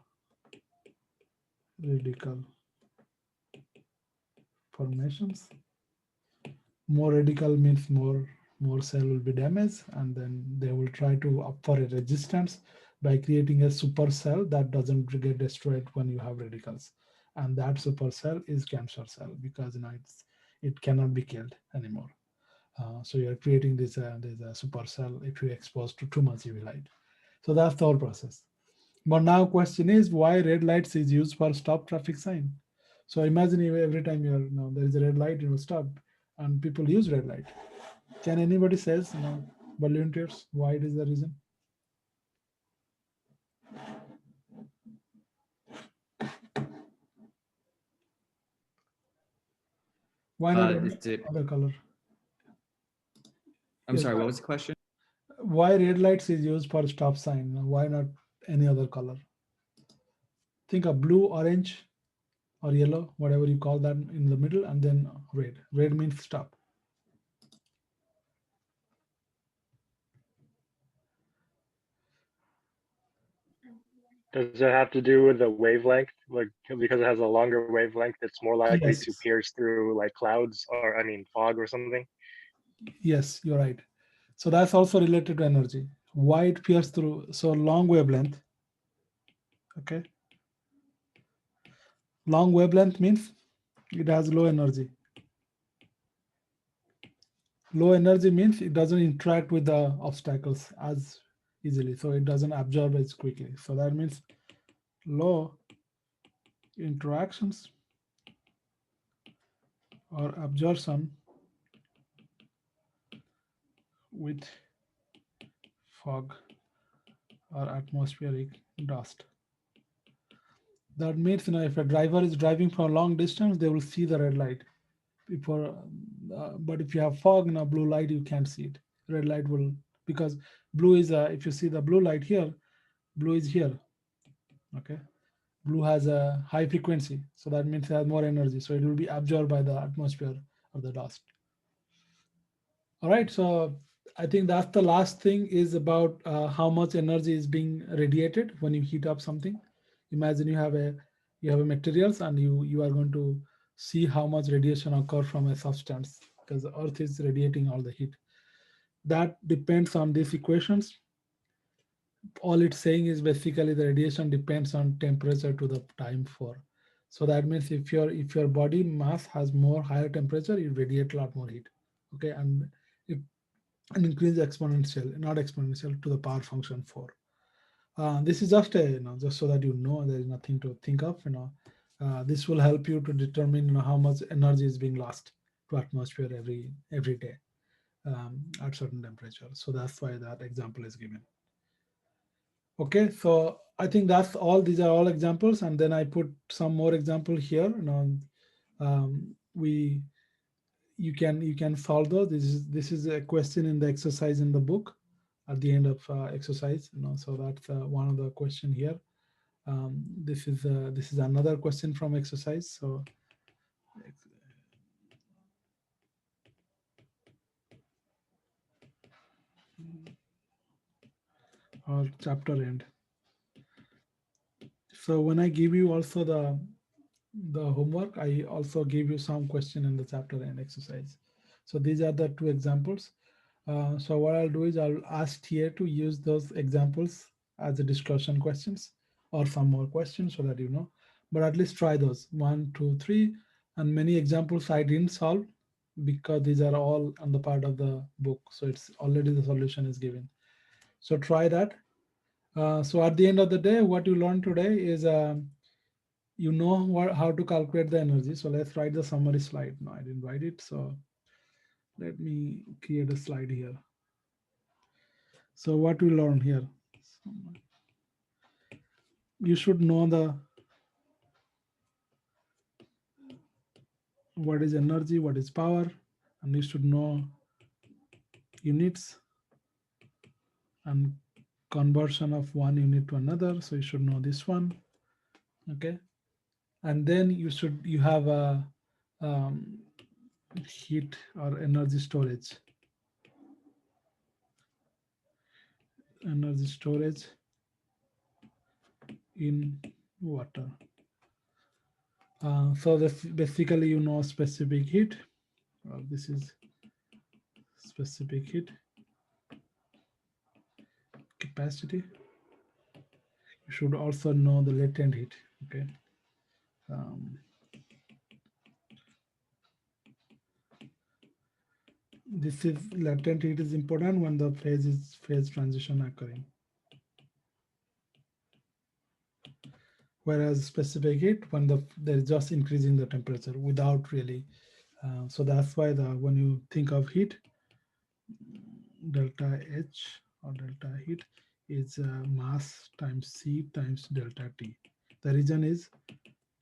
radical formations. More radical means more more cell will be damaged, and then they will try to opt for a resistance by creating a supercell that doesn't get destroyed when you have radicals. And that supercell is cancer cell, because it cannot be killed anymore. So you're creating this supercell if you expose to too much UV light. So that's the whole process. But now question is, why red lights is used for stop traffic sign? So imagine every time there is a red light, stop, and people use red light. Can anybody says, volunteers, why it is the reason? Why not other color?
I'm sorry, what was the question?
Why red lights is used for stop sign? Why not any other color? Think of blue, orange, or yellow, whatever you call that in the middle, and then red. Red means stop.
Does it have to do with the wavelength? Like, because it has a longer wavelength, it's more likely to pierce through like clouds, or I mean fog or something?
Yes, you're right. So that's also related to energy. Why it pierces through? So long wavelength. Okay. Long wavelength means it has low energy. Low energy means it doesn't interact with the obstacles as easily, so it doesn't absorb as quickly. So that means low interactions or absorption with fog or atmospheric dust. That means if a driver is driving for a long distance, they will see the red light. But if you have fog and a blue light, you can't see it. Red light will, because blue is if you see the blue light here, blue is here. Okay, blue has a high frequency, so that means it has more energy, so it will be absorbed by the atmosphere or the dust. All right, so I think that's the last thing is about how much energy is being radiated when you heat up something. Imagine you have a materials, and you are going to see how much radiation occur from a substance, because the earth is radiating all the heat. That depends on these equations. All it's saying is basically the radiation depends on temperature to the time 4. So that means if your body mass has more higher temperature, you radiate a lot more heat. Okay, and it increase exponential, not exponential, to the power function 4. This is just just so that there is nothing to think of. This will help you to determine how much energy is being lost to atmosphere every day at certain temperature. So that's why that example is given. Okay, so I think that's all. These are all examples, and then I put some more example here. You can solve those. This is a question in the exercise in the book at the end of exercise. So that's one of the question here. This is another question from exercise. So or chapter end. So when I give you also the homework, I also give you some question in the chapter end exercise. So these are the 2 examples. So what I'll do is I'll ask TA to use those examples as a discussion questions or some more questions so that but at least try those 1, 2, 3, and many examples I didn't solve because these are all on the part of the book. So it's already the solution is given. So try that. So at the end of the day, what you learned today is how to calculate the energy. So let's write the summary slide. No, I didn't write it. So let me create a slide here. So what we learn here, you should know what is energy, what is power, and you should know units and conversion of one unit to another. So you should know this one. Okay, and then you have a heat or energy storage. Energy storage in water. So this basically specific heat. This is specific heat capacity. You should also know the latent heat. Okay. This is latent heat is important when the phase transition occurring. Whereas specific heat when there is just increasing the temperature without really. So that's why when you think of heat, delta H or delta heat is mass times C times delta T. The reason is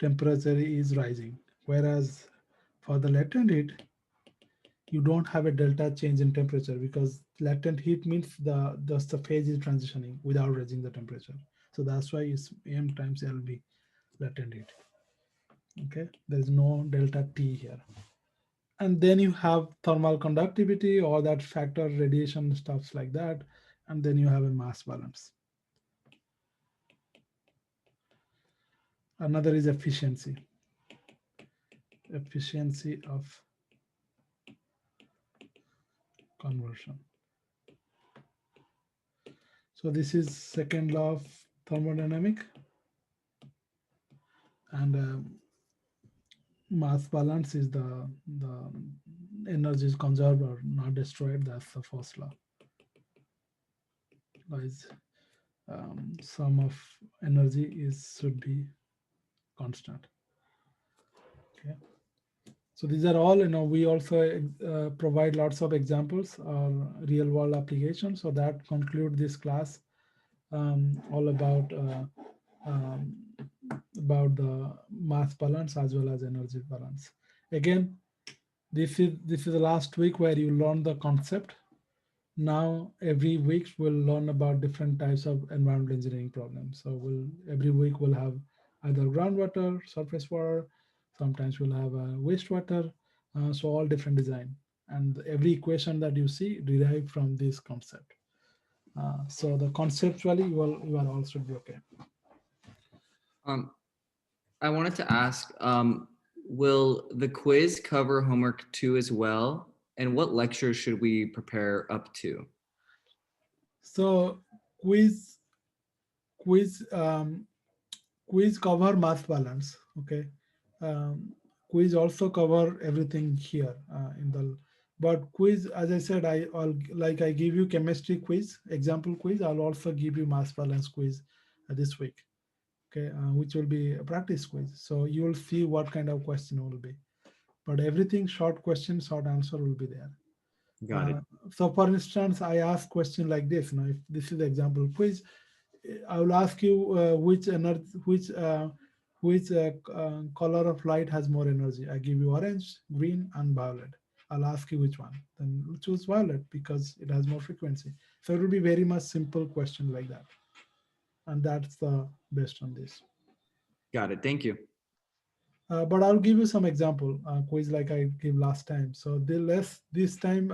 temperature is rising. Whereas for the latent heat, you don't have a delta change in temperature because latent heat means just the phase is transitioning without raising the temperature. So that's why it's M times LB latent heat. Okay, there is no delta T here. And then you have thermal conductivity or that factor radiation stuffs like that. And then you have a mass balance. Another is efficiency. Efficiency of conversion. So this is second law of thermodynamic, and mass balance is the energy is conserved or not destroyed. That's the first law. Is sum of energy should be constant. Okay. So these are all, we also provide lots of examples or real world applications. So that conclude this class all about the mass balance as well as energy balance. Again, this is the last week where you learn the concept. Now every week we'll learn about different types of environmental engineering problems. So every week we'll have either groundwater, surface water, sometimes we'll have wastewater, so all different design. And every equation that you see derived from this concept. So the conceptually you all should be okay.
I wanted to ask, will the quiz cover homework 2 as well? And what lectures should we prepare up to?
So quiz cover mass balance. Okay. Quiz also cover everything here but quiz, as I said, I give you chemistry quiz, example quiz. I'll also give you mass balance quiz this week. Okay, which will be a practice quiz. So you will see what kind of question will be. But everything short question, short answer will be there.
Got it.
So for instance, I ask question like this. If this is the example quiz, I will ask you which color of light has more energy. I give you orange, green, and violet. I'll ask you which one. Then choose violet because it has more frequency. So it will be very much simple question like that. And that's the best on this.
Got it. Thank you.
But I'll give you some example quiz like I gave last time. So this time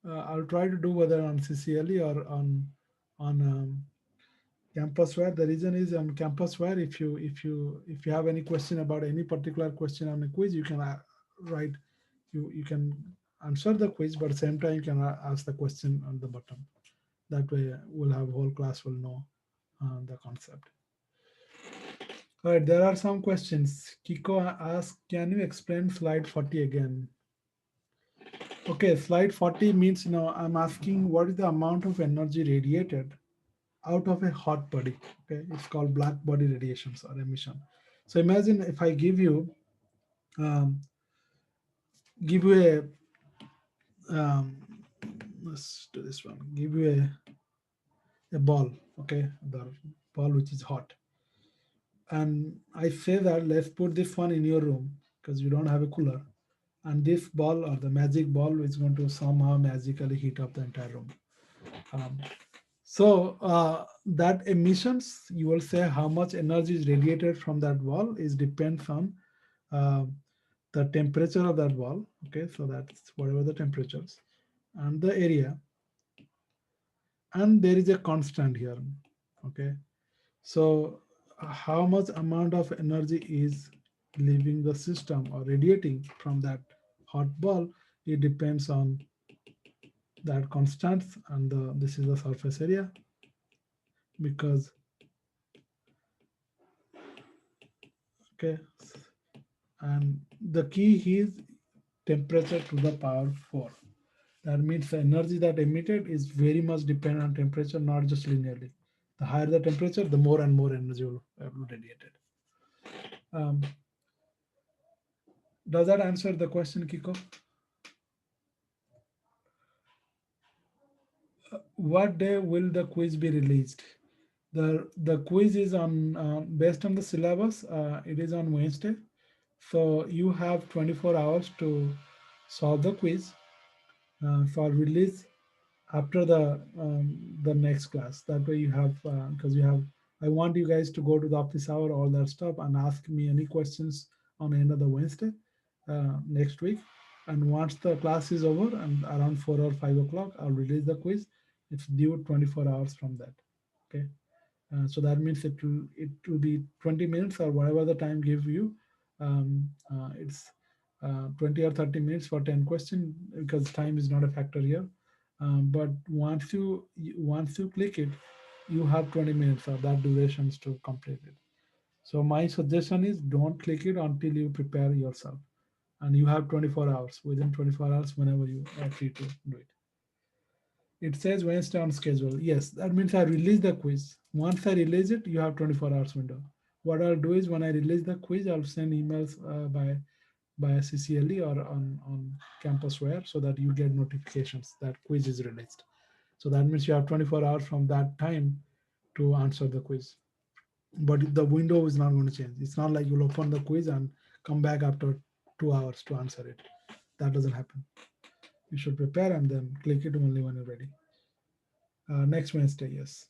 I'll try to do whether on CCLE or on CampusWare. The reason is on CampusWare, if you have any question about any particular question on a quiz, you can write. You can answer the quiz, but at the same time you can ask the question on the bottom. That way, we'll have whole class will know the concept. All right, there are some questions. Kiko asked, can you explain slide 40 again? Okay, slide 40 means, I'm asking what is the amount of energy radiated out of a hot body. Okay, it's called black body radiations or emission. So imagine if I give you a let's do this one. Give you a ball. Okay, the ball which is hot. And I say that let's put this one in your room because you don't have a cooler. And this ball or the magic ball is going to somehow magically heat up the entire room. So that emissions, you will say how much energy is radiated from that ball is depends on the temperature of that ball. Okay, so that's whatever the temperatures and the area. And there is a constant here. Okay, so how much amount of energy is leaving the system or radiating from that hot ball it depends on that constant, and this is the surface area, because okay, and the key is temperature to the power 4. That means the energy that emitted is very much dependent on temperature, not just linearly. The higher the temperature, the more and more energy will be radiated. Does that answer the question, Kiko? What day will the quiz be released? The quiz is on based on the syllabus. It is on Wednesday, so you have 24 hours to solve the quiz for release after the next class. That way you have, because you have, I want you guys to go to the office hour, all that stuff, and ask me any questions on the end of the Wednesday next week. And once the class is over and around 4 or 5 o'clock, I'll release the quiz. It's due 24 hours from that. Okay. So that means it will be 20 minutes or whatever the time give you. It's 20 or 30 minutes for 10 questions, because time is not a factor here. But once you click it, you have 20 minutes of that durations to complete it. So my suggestion is don't click it until you prepare yourself, and you have 24 hours. Within 24 hours, whenever you are free to do it. It says Wednesday on schedule. Yes, that means I release the quiz. Once I release it, you have 24 hours window. What I'll do is when I release the quiz, I'll send emails by CCLE or on CampusWare, so that you get notifications that quiz is released. So that means you have 24 hours from that time to answer the quiz. But the window is not going to change. It's not like you'll open the quiz and come back after 2 hours to answer it. That doesn't happen. You should prepare and then click it only when you're ready. Next Wednesday, yes.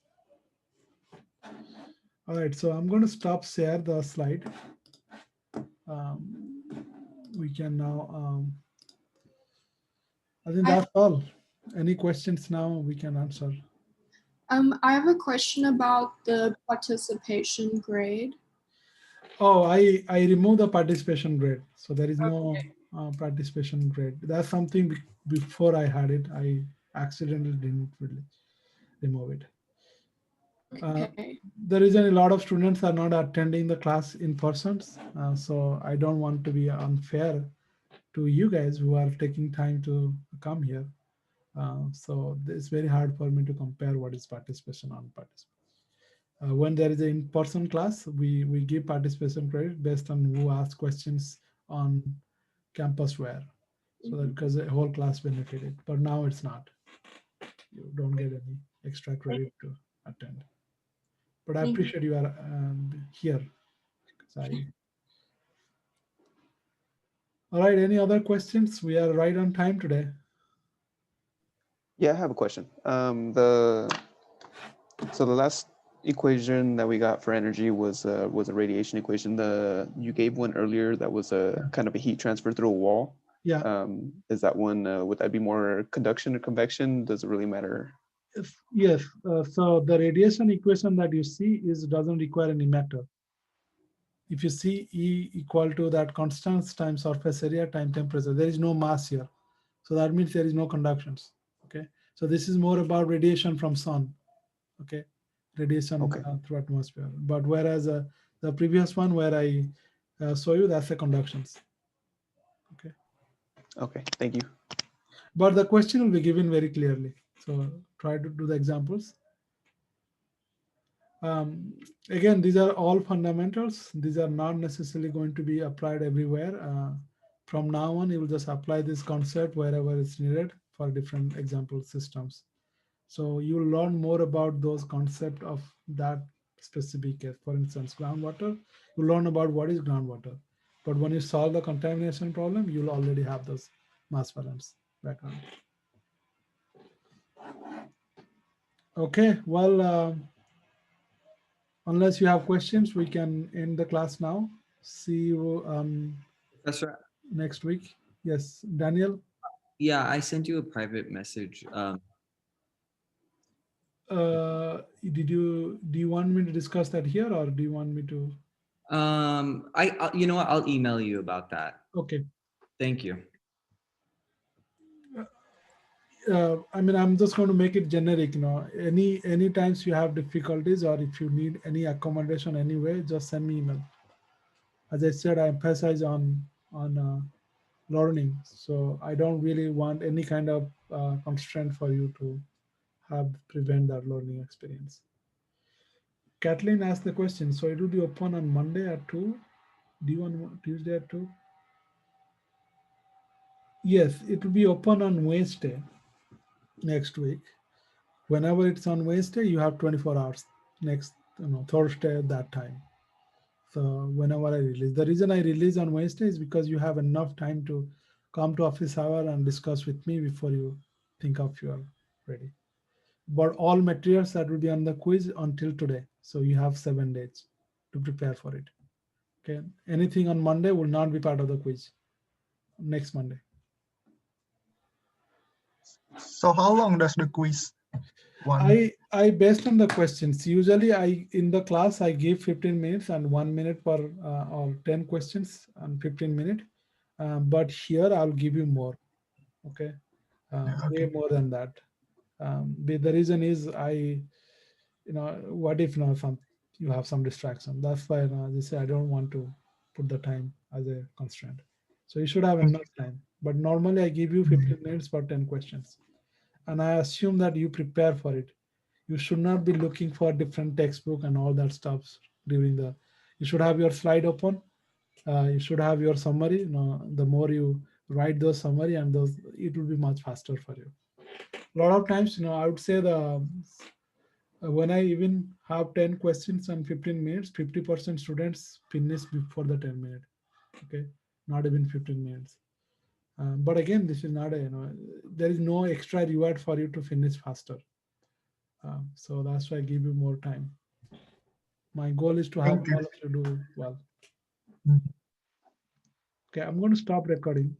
All right, so I'm going to stop share the slide. We can now, I think that's all. Any questions now we can answer.
I have a question about the participation grade.
Oh, I removed the participation grade. So there is no participation grade. That's something before I had it. I accidentally didn't really remove it.
Okay.
The reason a lot of students are not attending the class in person. So I don't want to be unfair to you guys who are taking time to come here. So it's very hard for me to compare what is participation on participation. When there is an in-person class, we give participation credit based on who asks questions on CampusWare. So that because the whole class benefited, but now it's not. You don't get any extra credit to attend. But I appreciate you are here. All right, any other questions? We are right on time today.
Yeah, I have a question. So the last equation that we got for energy was a radiation equation. You gave one earlier that was a kind of a heat transfer through a wall.
Yeah.
Is that one, would that be more conduction or convection? Does it really matter?
Yes. So the radiation equation that you see doesn't require any matter. If you see E equal to that constant times surface area times temperature, there is no mass here. So that means there is no conductions. Okay. So this is more about radiation from sun. Okay. Radiation through atmosphere. But whereas the previous one where I show you, that's the conductions. Okay.
Okay. Thank you.
But the question will be given very clearly. So try to do the examples. Again, these are all fundamentals. These are not necessarily going to be applied everywhere. From now on, you will just apply this concept wherever it's needed for different example systems. So you'll learn more about those concepts of that specific case. For instance, groundwater, you learn about what is groundwater. But when you solve the contamination problem, you'll already have those mass balance background. Okay, well, unless you have questions, we can end the class now. See you
Professor,
next week. Yes, Daniel.
Yeah, I sent you a private message.
Do you want me to discuss that here, or do you want me to?
You know what? I'll email you about that.
Okay.
Thank you.
I mean, I'm just going to make it generic. Any times you have difficulties or if you need any accommodation anyway, just send me email. As I said, I emphasize on learning, so I don't really want any kind of constraint for you to have prevent that learning experience. Kathleen asked the question, so it will be open on Monday at 2. Do you want Tuesday at 2? Yes, it will be open on Wednesday next week. Whenever it's on Wednesday, you have 24 hours. Next, Thursday at that time. So whenever I release, the reason I release on Wednesday is because you have enough time to come to office hour and discuss with me before you think of you are ready. But all materials that will be on the quiz until today. So you have 7 days to prepare for it. Okay. Anything on Monday will not be part of the quiz next Monday.
So how long does the quiz one?
I based on the questions. Usually in the class I give 15 minutes and 1 minute per or 10 questions and 15 minutes. But here I'll give you more. Okay.
Okay.
Way more than that. The reason is what if you have some distraction? That's why as I say, I don't want to put the time as a constraint. So you should have enough time. But normally I give you 15 minutes for 10 questions. And I assume that you prepare for it. You should not be looking for different textbook and all that stuff during you should have your slide open. You should have your summary. The more you write those summary and those, it will be much faster for you. A lot of times, I would say when I even have 10 questions and 15 minutes, 50% students finish before the 10 minutes. Okay, not even 15 minutes. But again, this is not there is no extra reward for you to finish faster. So that's why I give you more time. My goal is to have all of you do well. Okay, I'm going to stop recording.